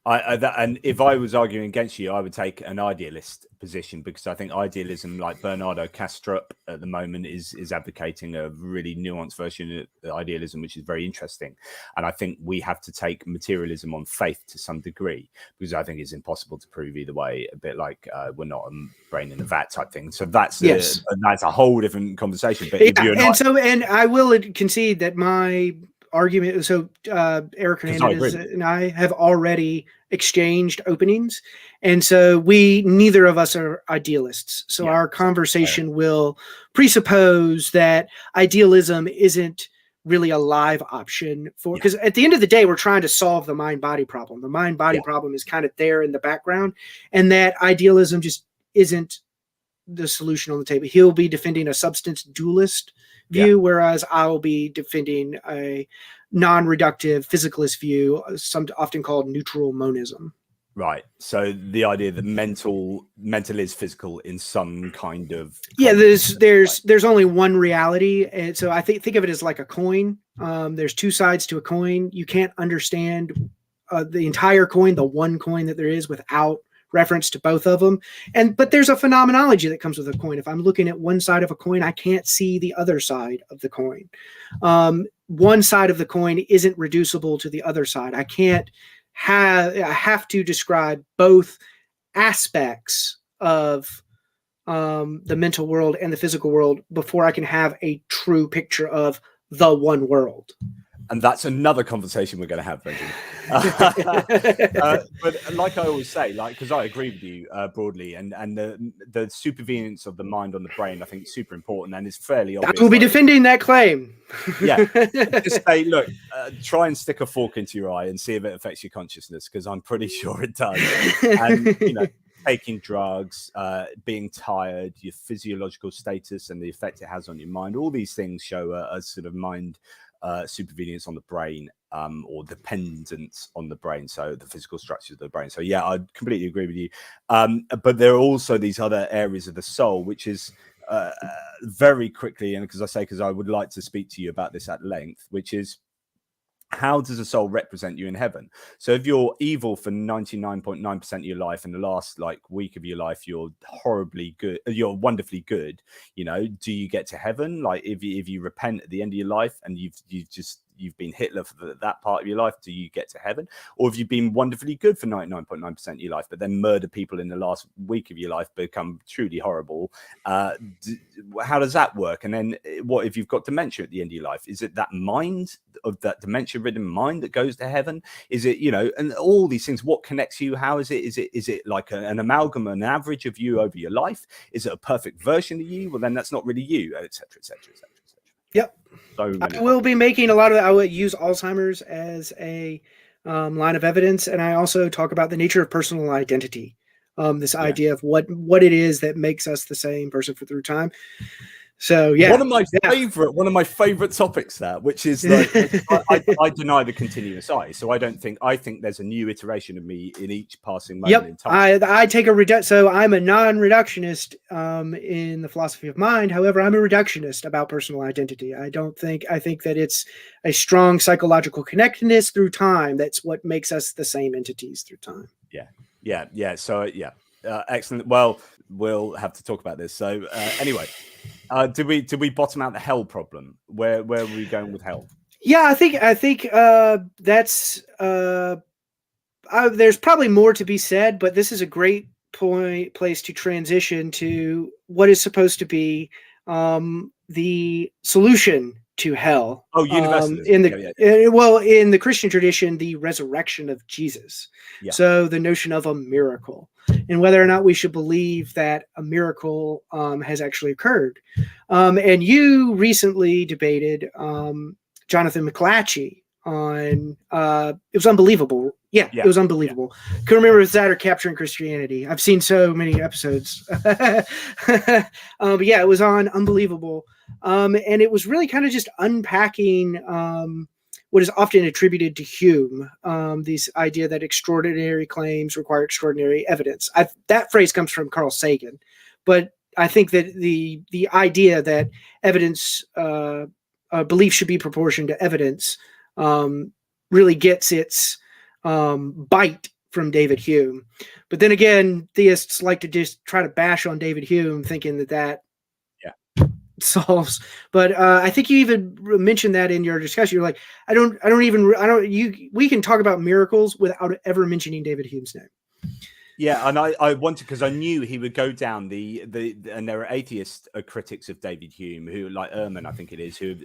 And if I was arguing against you, I would take an idealist position, because I think idealism, like Bernardo Kastrup at the moment, is advocating a really nuanced version of idealism, which is very interesting. And I think we have to take materialism on faith to some degree, because I think it's impossible to prove either way. A bit like we're not a brain in a vat type thing. So that's that's a whole different conversation. But if you're not, and I will concede that my argument. So Eric Hernandez and I have already exchanged openings, and so neither of us are idealists. So our conversation will presuppose that idealism isn't really a live option for, because at the end of the day, we're trying to solve the mind-body problem. The mind-body problem is kind of there in the background, and that idealism just isn't the solution on the table. He'll be defending a substance dualist view, whereas I'll be defending a non-reductive physicalist view, often called neutral monism. Right. So the idea that mental is physical in some kind of there's only one reality, and so I think of it as like a coin. There's two sides to a coin. You can't understand the entire coin, the one coin that there is, without reference to both of them. But there's a phenomenology that comes with a coin. If I'm looking at one side of a coin, I can't see the other side of the coin. One side of the coin isn't reducible to the other side. I have to describe both aspects of the mental world and the physical world before I can have a true picture of the one world. And that's another conversation we're going to have, Benjamin. But like I always say, because I agree with you broadly, and the supervenience of the mind on the brain, I think, is super important, and it's fairly obvious. I will be defending that claim. Just say, look, try and stick a fork into your eye and see if it affects your consciousness, because I'm pretty sure it does. And taking drugs, being tired, your physiological status, and the effect it has on your mind, all these things show a sort of mind supervenience on the brain, or dependence on the brain, so the physical structures of the brain. So I completely agree with you, but there are also these other areas of the soul, which is very quickly, and because I would like to speak to you about this at length, which is, how does the soul represent you in heaven? So if you're evil for 99.9% of your life, and the last week of your life you're horribly good, you're wonderfully good, do you get to heaven? Like if you repent at the end of your life and you've been Hitler for that part of your life, do you get to heaven? Or if you've been wonderfully good for 99.9% of your life, but then murder people in the last week of your life, become truly horrible, how does that work? And then what if you've got dementia at the end of your life? Is it that mind, of that dementia-ridden mind, that goes to heaven? Is it, and all these things, what connects you? How is it? Is it like an amalgam, an average of you over your life? Is it a perfect version of you? Well, then that's not really you, etc., etc., etc. Yep. So I will be making a lot of, I will use Alzheimer's as a line of evidence. And I also talk about the nature of personal identity. This idea of what it is that makes us the same person through time. So one of my favorite topics there, which is I deny the continuous I. So I think there's a new iteration of me in each passing moment in time. I take so I'm a non-reductionist in the philosophy of mind. However, I'm a reductionist about personal identity. I think that it's a strong psychological connectedness through time. That's what makes us the same entities through time. Yeah. So excellent. Well, we'll have to talk about this. So anyway. Did we bottom out the hell problem? Where were we going with hell? Yeah, I think that's there's probably more to be said, but this is a great place to transition to what is supposed to be the solution to hell. Oh, universalism. In the Christian tradition, the resurrection of Jesus. Yeah. So the notion of a miracle, and whether or not we should believe that a miracle has actually occurred. And you recently debated Jonathan McClatchy on it was unbelievable. Yeah, it was unbelievable. Couldn't remember if it's that or Capturing Christianity. I've seen so many episodes. But it was on Unbelievable. And it was really kind of just unpacking what is often attributed to Hume, this idea that extraordinary claims require extraordinary evidence. That phrase comes from Carl Sagan. But I think that the idea that evidence belief should be proportioned to evidence really gets its bite from David Hume. But then again, theists like to just try to bash on David Hume, thinking that solves. But I think you even mentioned that in your discussion. You're like, we can talk about miracles without ever mentioning David Hume's name. Yeah, and I wanted, because I knew he would go down and there are atheist critics of David Hume who, like Ehrman, I think it is, who've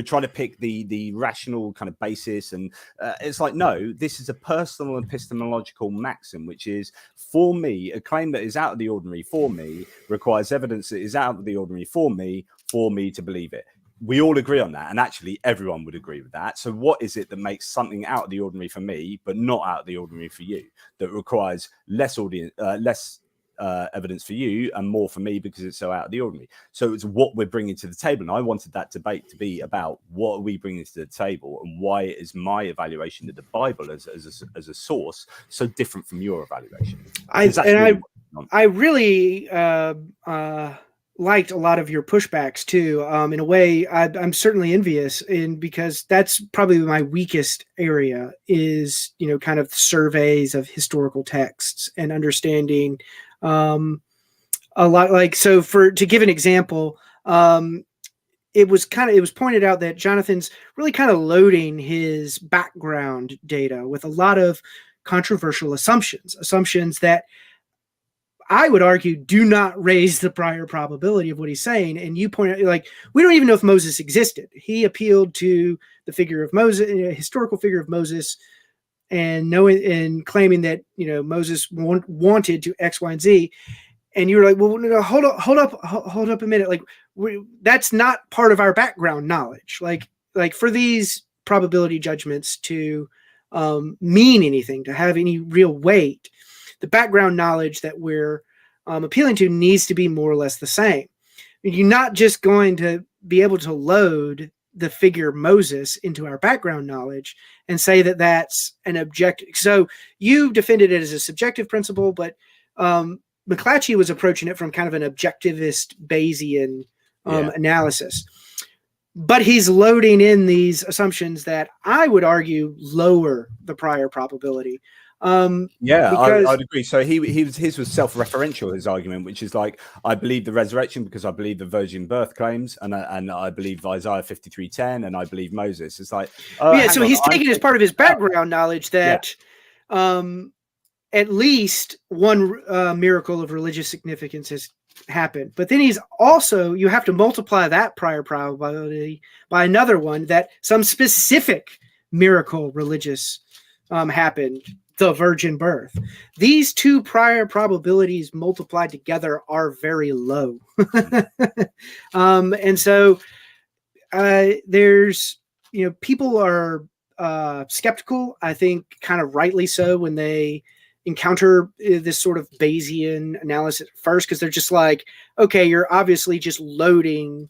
tried to pick the rational kind of basis, and it's like, no, this is a personal epistemological maxim, which is, for me, a claim that is out of the ordinary for me requires evidence that is out of the ordinary for me to believe it. We all agree on that, and actually everyone would agree with that. So what is it that makes something out of the ordinary for me but not out of the ordinary for you, that requires less evidence for you and more for me because it's so out of the ordinary? So it's what we're bringing to the table, and I wanted that debate to be about what are we bringing to the table, and why is my evaluation of the Bible as a source so different from your evaluation. I really liked a lot of your pushbacks too. In a way, I'm certainly envious, because that's probably my weakest area is, kind of surveys of historical texts and understanding a lot. Like, so to give an example, it was pointed out that Jonathan's really kind of loading his background data with a lot of controversial assumptions that I would argue do not raise the prior probability of what he's saying. And you point out, like, we don't even know if Moses existed. He appealed to the figure of Moses, a historical figure of Moses, and claiming that, Moses wanted to X, Y, and Z. And you're like, well, no, hold up a minute. Like, that's not part of our background knowledge. Like for these probability judgments to mean anything, to have any real weight, the background knowledge that we're appealing to needs to be more or less the same. You're not just going to be able to load the figure Moses into our background knowledge and say that that's an objective. So you defended it as a subjective principle, but McClatchy was approaching it from kind of an objectivist Bayesian analysis. But he's loading in these assumptions that I would argue lower the prior probability. I'd agree. So his was self-referential, his argument, which is like, I believe the resurrection because I believe the virgin birth claims, and I believe Isaiah 53:10, and I believe Moses. It's like, so he's taking as part of his background knowledge that at least one miracle of religious significance has happened. But then you have to multiply that prior probability by another one that some specific miracle religious happened, the virgin birth. These two prior probabilities multiplied together are very low. And so there's, people are skeptical, I think kind of rightly so, when they encounter this sort of Bayesian analysis at first, because they're just like, okay, you're obviously just loading,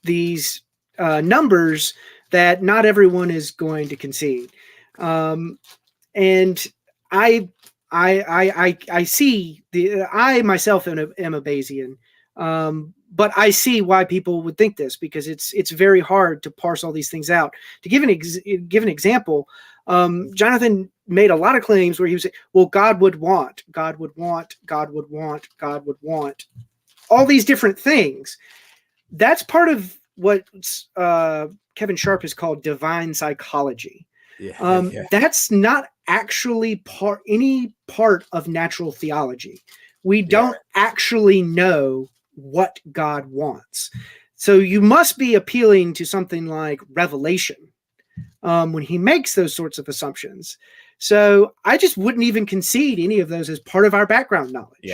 these numbers that not everyone is going to concede. And I see I myself am a Bayesian, but I see why people would think this, because it's very hard to parse all these things out. To give an example, Jonathan made a lot of claims where he was saying, well, God would want all these different things. That's part of what Kevin Sharp has called divine psychology. That's not actually any part of natural theology. We don't actually know what God wants. So you must be appealing to something like revelation when he makes those sorts of assumptions. So I just wouldn't even concede any of those as part of our background knowledge.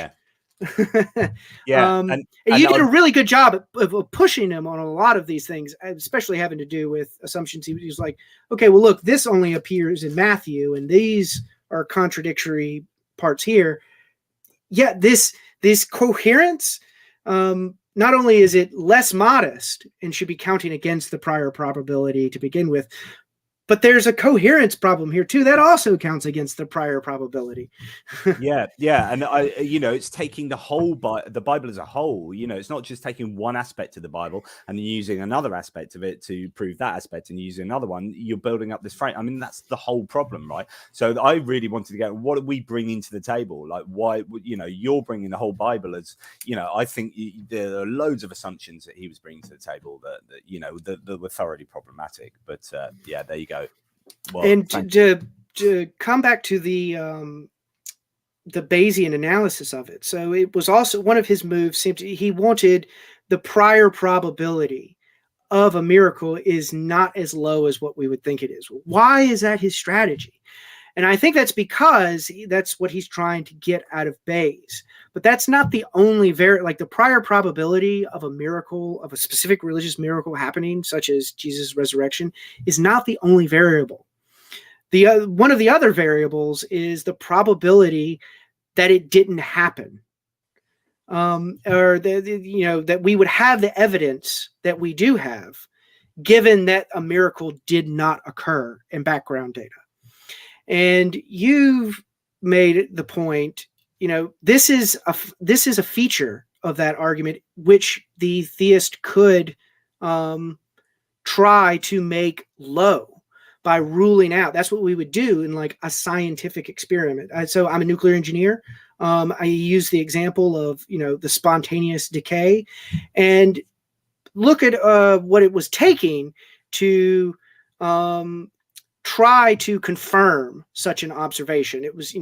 And you did a really good job of pushing him on a lot of these things, especially having to do with assumptions. He was like, okay, well, look, this only appears in Matthew, and these are contradictory parts here. This coherence, not only is it less modest and should be counting against the prior probability to begin with, But there's a coherence problem here too. That also counts against the prior probability. Yeah. And it's taking the Bible as a whole. It's not just taking one aspect of the Bible and then using another aspect of it to prove that aspect and using another one. You're building up this frame. I mean, that's the whole problem, right? So I really wanted to get, what are we bringing to the table? Like, why, you're bringing the whole Bible as, I think there are loads of assumptions that he was bringing to the table that were thoroughly problematic. But there you go. Well, and to come back to the Bayesian analysis of it. So it was also one of his moves. He wanted the prior probability of a miracle is not as low as what we would think it is. Why is that his strategy? And I think that's because that's what he's trying to get out of Bayes. But that's not the only the prior probability of a miracle, of a specific religious miracle happening, such as Jesus' resurrection, is not the only variable. One of the other variables is the probability that it didn't happen, or that we would have the evidence that we do have, given that a miracle did not occur in background data. And you've made the point, this is a feature of that argument which the theist could try to make low by ruling out. That's what we would do in like a scientific experiment. So I'm a nuclear engineer. I use the example of, the spontaneous decay, and look at what it was taking to try to confirm such an observation. It was,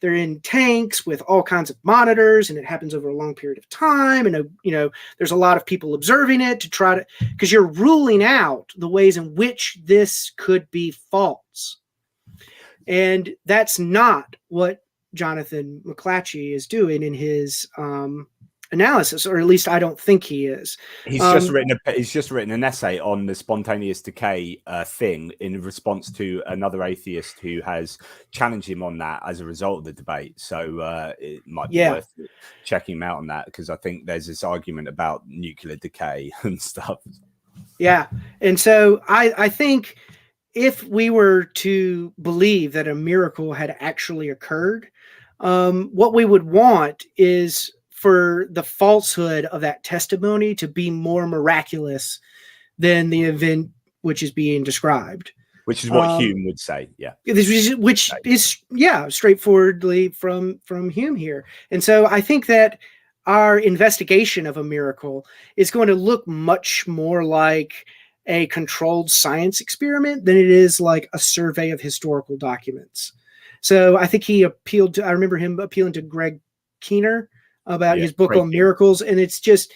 they're in tanks with all kinds of monitors, and it happens over a long period of time. And, there's a lot of people observing it to try to, because you're ruling out the ways in which this could be false. And that's not what Jonathan McClatchy is doing in his analysis, or at least I don't think he is. He's just written an essay on the spontaneous decay thing in response to another atheist who has challenged him on that as a result of the debate. So it might be worth checking him out on that, because I think there's this argument about nuclear decay and stuff. Yeah, and so I think if we were to believe that a miracle had actually occurred, what we would want is for the falsehood of that testimony to be more miraculous than the event which is being described. Which is what Hume would say, which is straightforwardly from Hume here. And so I think that our investigation of a miracle is going to look much more like a controlled science experiment than it is like a survey of historical documents. So I think I remember him appealing to Greg Keener about his book on miracles. And it's just,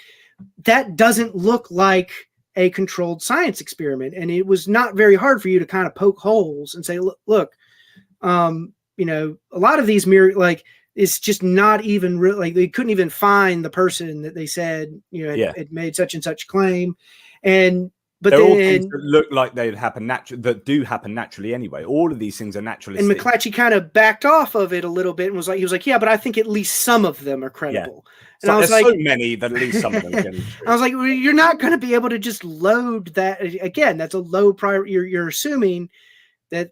that doesn't look like a controlled science experiment. And it was not very hard for you to kind of poke holes and say, look, a lot of these miracles, it's just not even real. Like, they couldn't even find the person that they said, had made such and such claim. But they're all things that look like they'd happen that do happen naturally anyway. All of these things are naturalistic. And McClatchy kind of backed off of it a little bit and he was like, yeah, but I think at least some of them are credible. Yeah. And I was like, so many that at least some of them are true. I was like, well, you're not going to be able to just load that again. That's a low prior. You're assuming that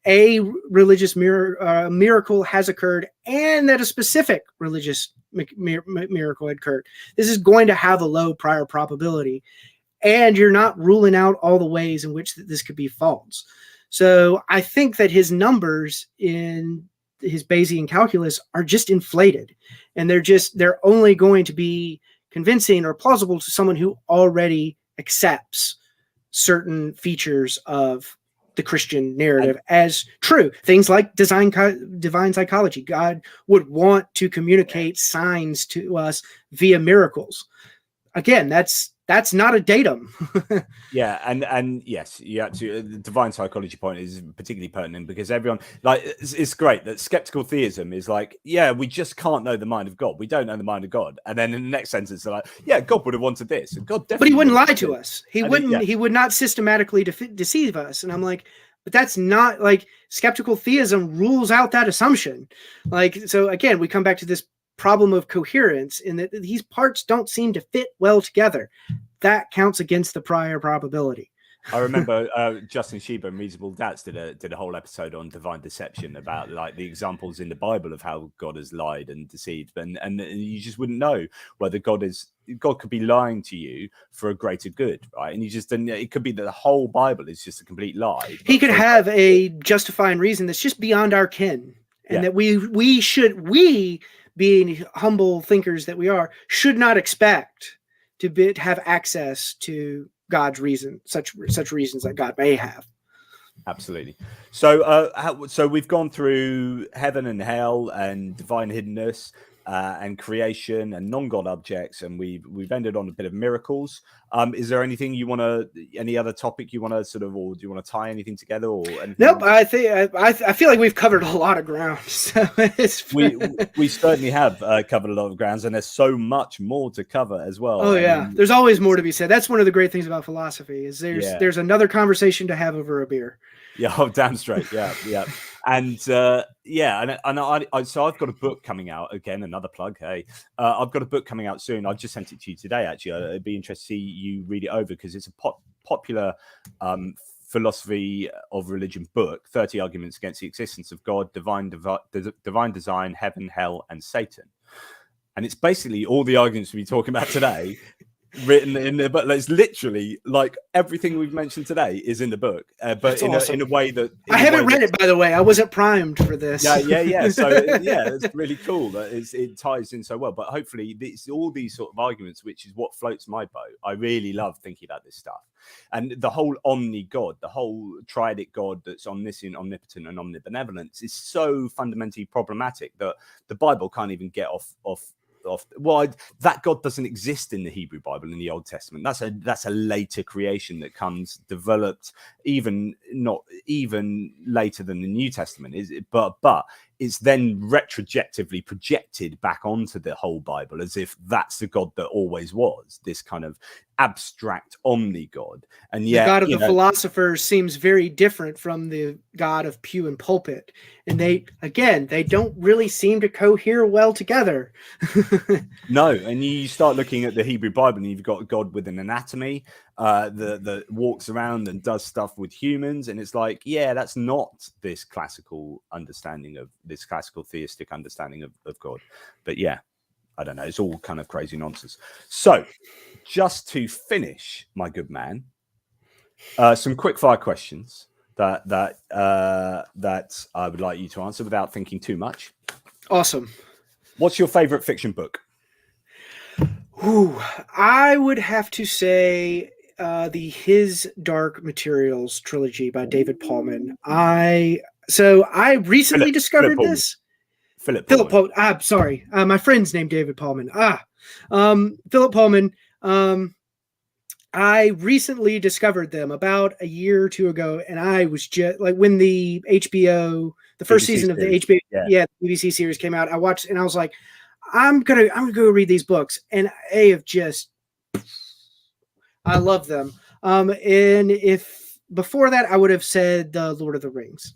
a religious miracle has occurred and that a specific religious miracle had occurred. This is going to have a low prior probability. And you're not ruling out all the ways in which this could be false. So I think that his numbers in his Bayesian calculus are just inflated. And they're only going to be convincing or plausible to someone who already accepts certain features of the Christian narrative as true. Things like divine psychology. God would want to communicate signs to us via miracles. Again, that's not a datum. and yes, the divine psychology point is particularly pertinent, because everyone, it's great that skeptical theism is like, we just can't know the mind of God. We don't know the mind of God. And then in the next sentence, they're like, God would have wanted this, and God definitely. But he wouldn't lie to us. He would not systematically deceive us. And I'm like, but that's not skeptical theism rules out that assumption. So again, we come back to this problem of coherence in that these parts don't seem to fit well together. That counts against the prior probability. I remember Justin Sheba and Reasonable Doubts did a whole episode on divine deception about like the examples in the Bible of how God has lied and deceived, and you just wouldn't know whether God could be lying to you for a greater good, right? And you just didn't. It could be that the whole Bible is just a complete lie. He could have a justifying reason that's just beyond our kin, and that we being humble thinkers that we are, should not expect to have access to God's reason, such reasons that God may have. Absolutely. So, so we've gone through heaven and hell and divine hiddenness and creation and non-God objects, and we've ended on a bit of miracles. Is there anything any other topic you want to sort of, or do you want to tie anything together, or anything? Nope. I think I feel like we've covered a lot of ground. So we certainly have covered a lot of grounds, and there's so much more to cover as well. Oh yeah, there's always more to be said. That's one of the great things about philosophy is there's another conversation to have over a beer. Yeah, oh, damn straight. Yeah, yeah. And so I've got a book coming out, again, another plug. Hey, I've got a book coming out soon. I just sent it to you today, actually. It'd be interesting to see you read it over, because it's a popular philosophy of religion book, 30 Arguments Against the Existence of God, Divine Design, Heaven, Hell, and Satan. And it's basically all the arguments we're talking about today written in the book. It's literally like everything we've mentioned today is in the book, but in a way that I haven't read it, by the way. I wasn't primed for this. Yeah. So it's really cool that it ties in so well. But hopefully, it's all these sort of arguments, which is what floats my boat. I really love thinking about this stuff, and the whole omni-God, the whole triadic God that's omniscient, omnipotent, and omnibenevolence is so fundamentally problematic that the Bible can't even get off. Well, that God doesn't exist in the Hebrew Bible in the Old Testament. That's a later creation that comes developed not even later than the New Testament, is it? But it's then retrospectively projected back onto the whole Bible as if that's the God that always was, this kind of abstract omni-God. And yet, the God of the philosophers seems very different from the God of pew and pulpit. And they don't really seem to cohere well together. No, and you start looking at the Hebrew Bible, and you've got God with an anatomy that walks around and does stuff with humans, and it's like, yeah, that's not this classical theistic understanding of God. But yeah, I don't know, it's all kind of crazy nonsense. So just to finish, my good man, some quick fire questions that I would like you to answer without thinking too much. Awesome. What's your favorite fiction book? Ooh, I would have to say the His Dark Materials trilogy by David Paulman. I recently discovered this. Philip Pullman. I'm sorry. My friend's named David Paulman. Philip Pullman. I recently discovered them about a year or two ago, and I was just like, when the first season of the HBO, the BBC series came out, I watched, and I was like, I'm gonna go read these books, and I love them. And if before that, I would have said the Lord of the Rings.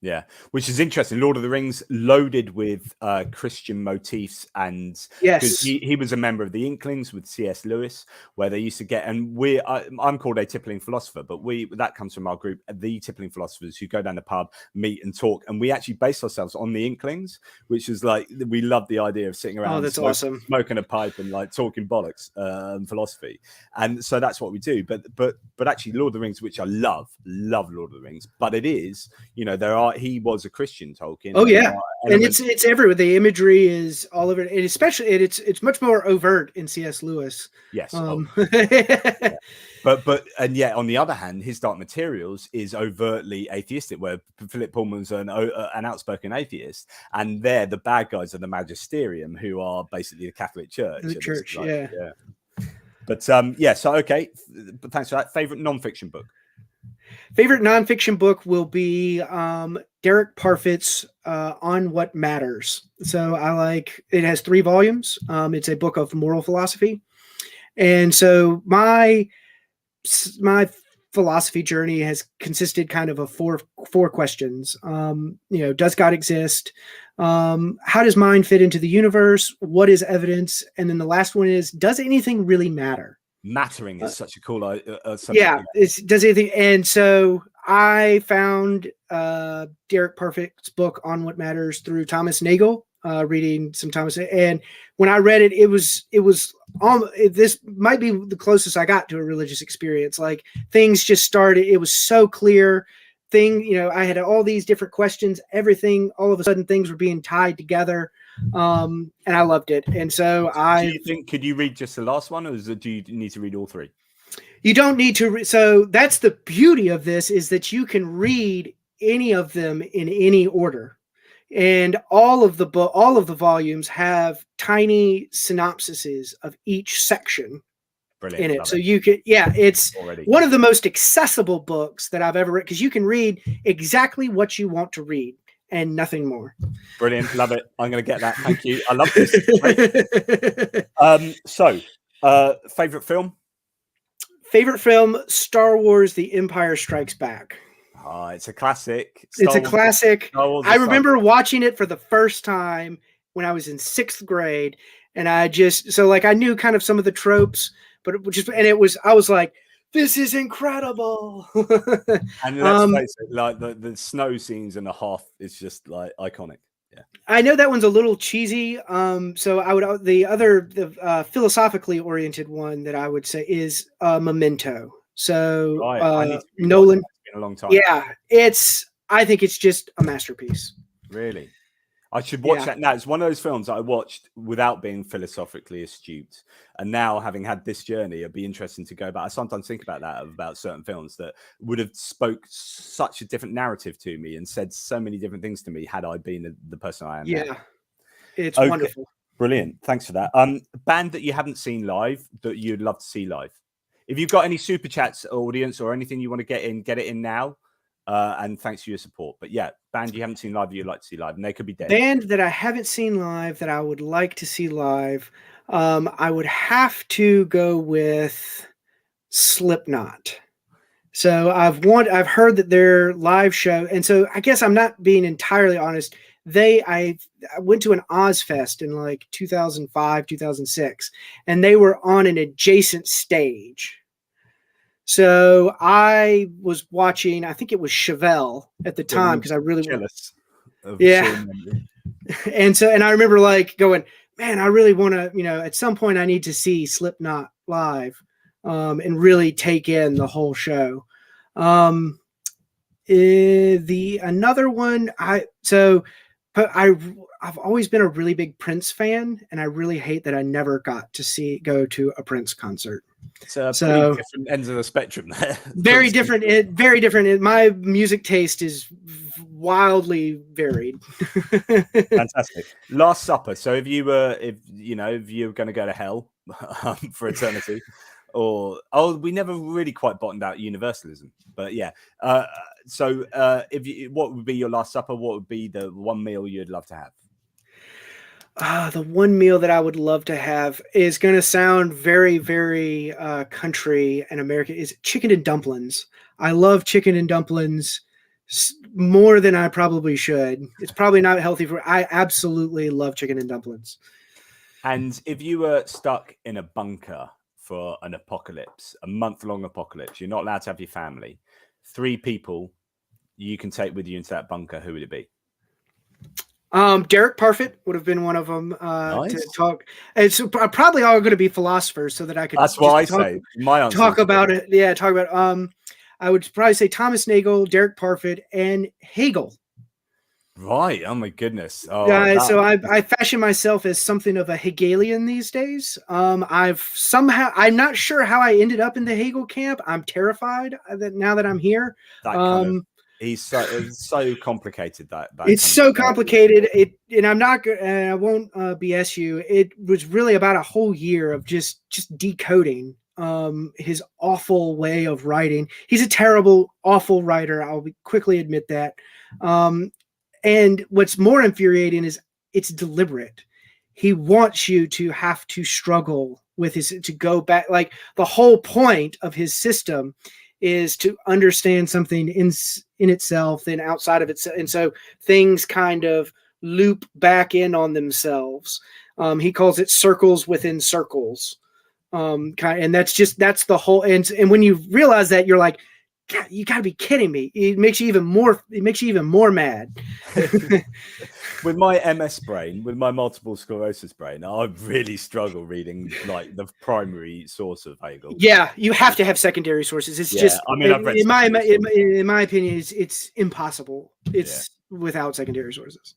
Yeah, which is interesting. Lord of the Rings loaded with Christian motifs, and yes, he was a member of the Inklings with C.S. Lewis, where they used to get. And I'm called a tippling philosopher, but that comes from our group, the tippling philosophers, who go down the pub, meet, and talk. And we actually base ourselves on the Inklings, which is like, we love the idea of sitting around, awesome, smoking a pipe and like talking bollocks and philosophy. And so that's what we do. But actually, Lord of the Rings, which I love Lord of the Rings, but it is, he was a Christian, Tolkien. Oh yeah, and it's everywhere. The imagery is all over it, and especially it's much more overt in C.S. Lewis. Yes, yeah. But yet on the other hand, His Dark Materials is overtly atheistic, where Philip Pullman's an outspoken atheist, and they're the bad guys of the magisterium, who are basically the Catholic Church. The church, yeah. But so okay, but thanks for that. Favorite non-fiction book. Favorite nonfiction book will be Derek Parfit's On What Matters. So it has 3 volumes. It's a book of moral philosophy. And so my philosophy journey has consisted kind of four questions. Does God exist? How does mind fit into the universe? What is evidence? And then the last one is, does anything really matter? Mattering is such a cool subject. Yeah, does anything. And so I found Derek Parfit's book On What Matters through Thomas Nagel, reading some Thomas. And when I read it, this might be the closest I got to a religious experience. Like, things just started. It was so clear. I had all these different questions. Everything, all of a sudden, things were being tied together. And I loved it. And so could you read just the last one, or do you need to read all three? You don't need to. So that's the beauty of this, is that you can read any of them in any order. And all of the volumes have tiny synopsises of each section. Brilliant. In it. So you can, it's already one of the most accessible books that I've ever read, because you can read exactly what you want to read and nothing more. Brilliant. Love it. I'm going to get that. Thank you. I love this. Favorite film? Favorite film, Star Wars: The Empire Strikes Back. Oh, it's a classic. It's a classic. I remember watching it for the first time when I was in 6th grade, and I knew kind of some of the tropes, but I was like, this is incredible. And let's face it, like the snow scenes and the Hoth is just like iconic. Yeah, I know that one's a little cheesy. So the philosophically oriented one that I would say is Memento. So Nolan. It's been a long time. Yeah, I think it's just a masterpiece. Really? I should watch that now. It's one of those films that I watched without being philosophically astute. And now, having had this journey, it'd be interesting to go back. I sometimes think about certain films that would have spoke such a different narrative to me and said so many different things to me had I been the person I am now. It's wonderful. Brilliant. Thanks for that. Band that you haven't seen live that you'd love to see live. If you've got any super chats, audience, or anything you want to get it in now. And thanks for your support. But yeah, band you haven't seen live, you'd like to see live, and they could be dead. Band that I haven't seen live that I would like to see live, I would have to go with Slipknot. So I've heard that their live show, and so I guess I'm not being entirely honest. I went to an Ozfest in like 2005, 2006, and they were on an adjacent stage. So I was watching, I think it was Chevelle at the time, because I really jealous. And I remember like going, man, I really want to, at some point I need to see Slipknot live, and really take in the whole show. Another one, I've always been a really big Prince fan, and I really hate that I never got to go to a Prince concert. So different ends of the spectrum there. Very different. Very different. My music taste is wildly varied. Fantastic. Last Supper. So if you were going to go to hell for eternity, we never really quite bottomed out universalism, but yeah. What would be your Last Supper? What would be the one meal you'd love to have? The one meal that I would love to have is going to sound very, very country and American, is chicken and dumplings. I love chicken and dumplings more than I probably should. It's probably not healthy I absolutely love chicken and dumplings. And if you were stuck in a bunker for an apocalypse, a month-long apocalypse, you're not allowed to have your family, 3 people you can take with you into that bunker, who would it be? Derek Parfit would have been one of them nice. To talk. It's probably all going to be philosophers, so that I could. That's what I say. My answer. Talk about it. Yeah, talk about. I would probably say Thomas Nagel, Derek Parfit, and Hegel. Right. Oh my goodness. So I fashion myself as something of a Hegelian these days. I'm not sure how I ended up in the Hegel camp. I'm terrified that now that I'm here. He's so complicated that it's so complicated. I won't BS you. It was really about a whole year of just decoding his awful way of writing. He's a terrible, awful writer. I'll quickly admit that. And what's more infuriating is it's deliberate. He wants you to have to struggle with to go back. Like, the whole point of his system is to understand something in itself and outside of itself. And so things kind of loop back in on themselves. He calls it circles within circles. And that's the whole. And when you realize that, you're like, God, you got to be kidding me! It makes you even more mad. With my MS brain, with my multiple sclerosis brain, I really struggle reading like the primary source of Hegel. Yeah, you have to have secondary sources. It's just, I mean, I've read in my opinion, it's impossible. It's without secondary sources.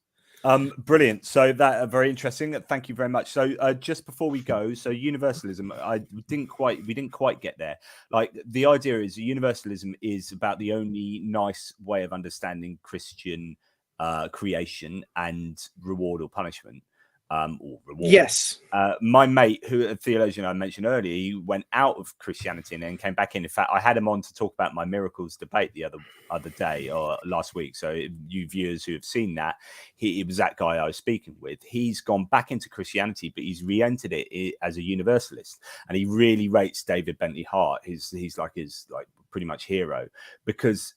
Brilliant. So that very interesting. Thank you very much. So just before we go, so universalism, we didn't quite get there. Like the idea is universalism is about the only nice way of understanding Christian creation and reward or punishment. Or reward. Yes. My mate, who a theologian I mentioned earlier, he went out of Christianity and then came back in. In fact, I had him on to talk about my miracles debate the other day or last week. So you viewers who have seen that, he was that guy I was speaking with. He's gone back into Christianity, but he's re-entered it as a universalist, and he really rates David Bentley Hart. He's like his pretty much hero, because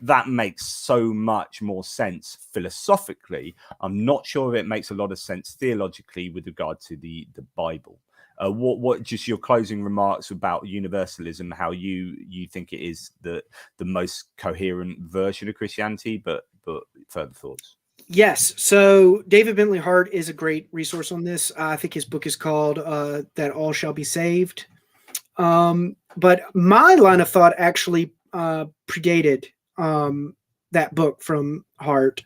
that makes so much more sense philosophically. I'm not sure if it makes a lot of sense theologically with regard to the Bible. What just your closing remarks about universalism, how you think it is the most coherent version of Christianity, but further thoughts? Yes. So David Bentley Hart is a great resource on this. I think his book is called That All Shall Be Saved. But my line of thought actually predated that book from Hart.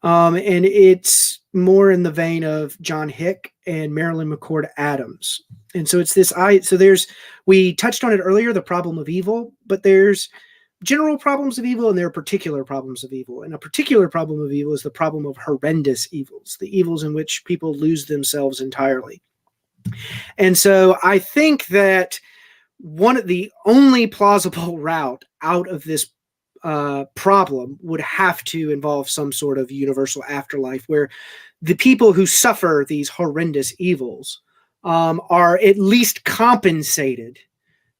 And it's more in the vein of John Hick and Marilyn McCord Adams. And so it's this, we touched on it earlier, the problem of evil, but there's general problems of evil and there are particular problems of evil. And a particular problem of evil is the problem of horrendous evils, the evils in which people lose themselves entirely. And so I think that the only plausible route out of this problem would have to involve some sort of universal afterlife where the people who suffer these horrendous evils are at least compensated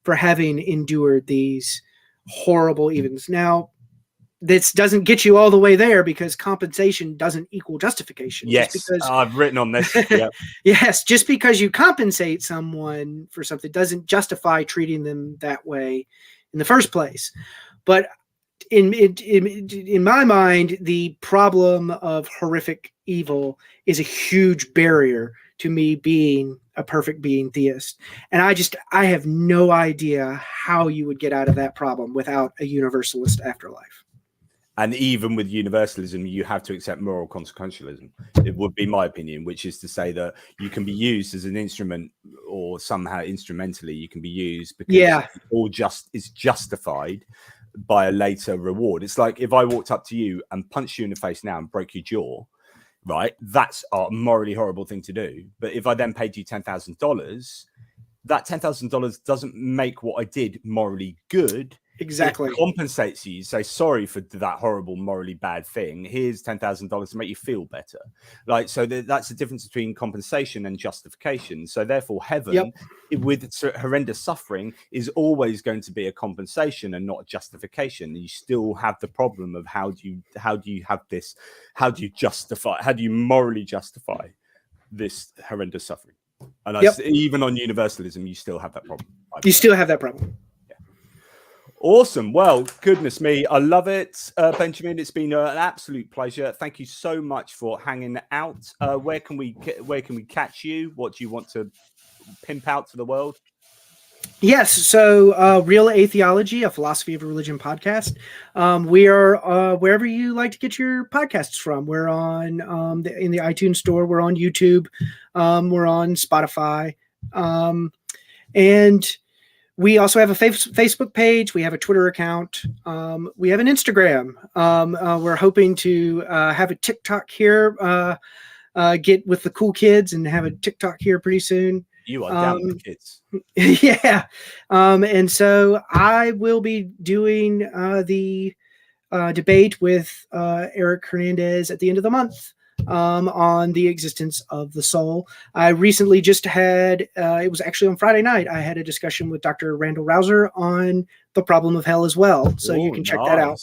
for having endured these horrible evils. Now, this doesn't get you all the way there because compensation doesn't equal justification. Yes, I've written on this. Yep. Yes, just because you compensate someone for something doesn't justify treating them that way in the first place. But in my mind, the problem of horrific evil is a huge barrier to me being a perfect being theist. And I have no idea how you would get out of that problem without a universalist afterlife. And even with universalism, you have to accept moral consequentialism. It would be my opinion, which is to say that you can be used as an instrument, or somehow instrumentally you can be used because it's justified by a later reward. It's like if I walked up to you and punched you in the face now and broke your jaw, right? That's a morally horrible thing to do. But if I then paid you $10,000, that $10,000 doesn't make what I did morally good. Exactly. It compensates you. You say, sorry for that horrible, morally bad thing. Here's $10,000 to make you feel better. Like, so that's the difference between compensation and justification. So therefore, heaven, with horrendous suffering, is always going to be a compensation and not a justification. You still have the problem of how do you morally justify this horrendous suffering? And even on universalism, you still have that problem. You still have that problem. Awesome. Well, goodness me, I love it, Benjamin. It's been an absolute pleasure. Thank you so much for hanging out. Where can we catch you? What do you want to pimp out to the world? Yes. So, Real Atheology, a philosophy of religion podcast. We are wherever you like to get your podcasts from. We're on in the iTunes store. We're on YouTube. We're on Spotify, and we also have a Facebook page. We have a Twitter account. We have an Instagram. We're hoping to have a TikTok here, get with the cool kids and have a TikTok here pretty soon. You are down with the kids. Yeah. And so I will be doing the debate with Eric Hernandez at the end of the month. on the existence of the soul. I recently just had, it was actually on Friday night, I had a discussion with Dr. Randall Rouser on the problem of hell as well. So you can check that out.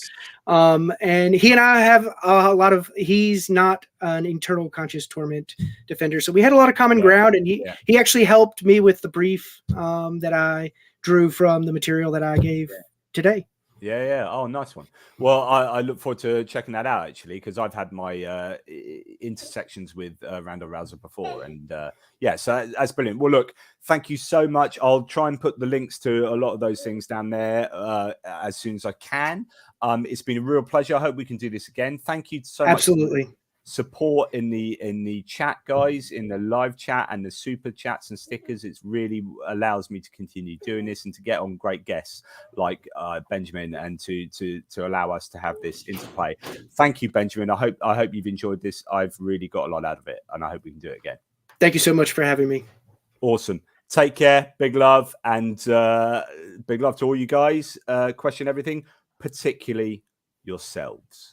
And he and I have a lot of, he's not an internal conscious torment defender. So we had a lot of common ground, and he actually helped me with the brief that I drew from the material that I gave today. Yeah. Oh, nice one. Well, I look forward to checking that out, actually, because I've had my intersections with Randall Rouser before. And so that's brilliant. Well, look, thank you so much. I'll try and put the links to a lot of those things down there as soon as I can. It's been a real pleasure. I hope we can do this again. Thank you so much. Absolutely. Support in the chat, guys, in the live chat and the super chats and stickers. It's really allows me to continue doing this and to get on great guests like Benjamin, and to allow us to have this interplay. Thank you, Benjamin. I hope you've enjoyed this. I've really got a lot out of it, and I hope we can do it again. Thank you so much for having me. Awesome. Take care. Big love, and big love to all you guys. Question everything, particularly yourselves.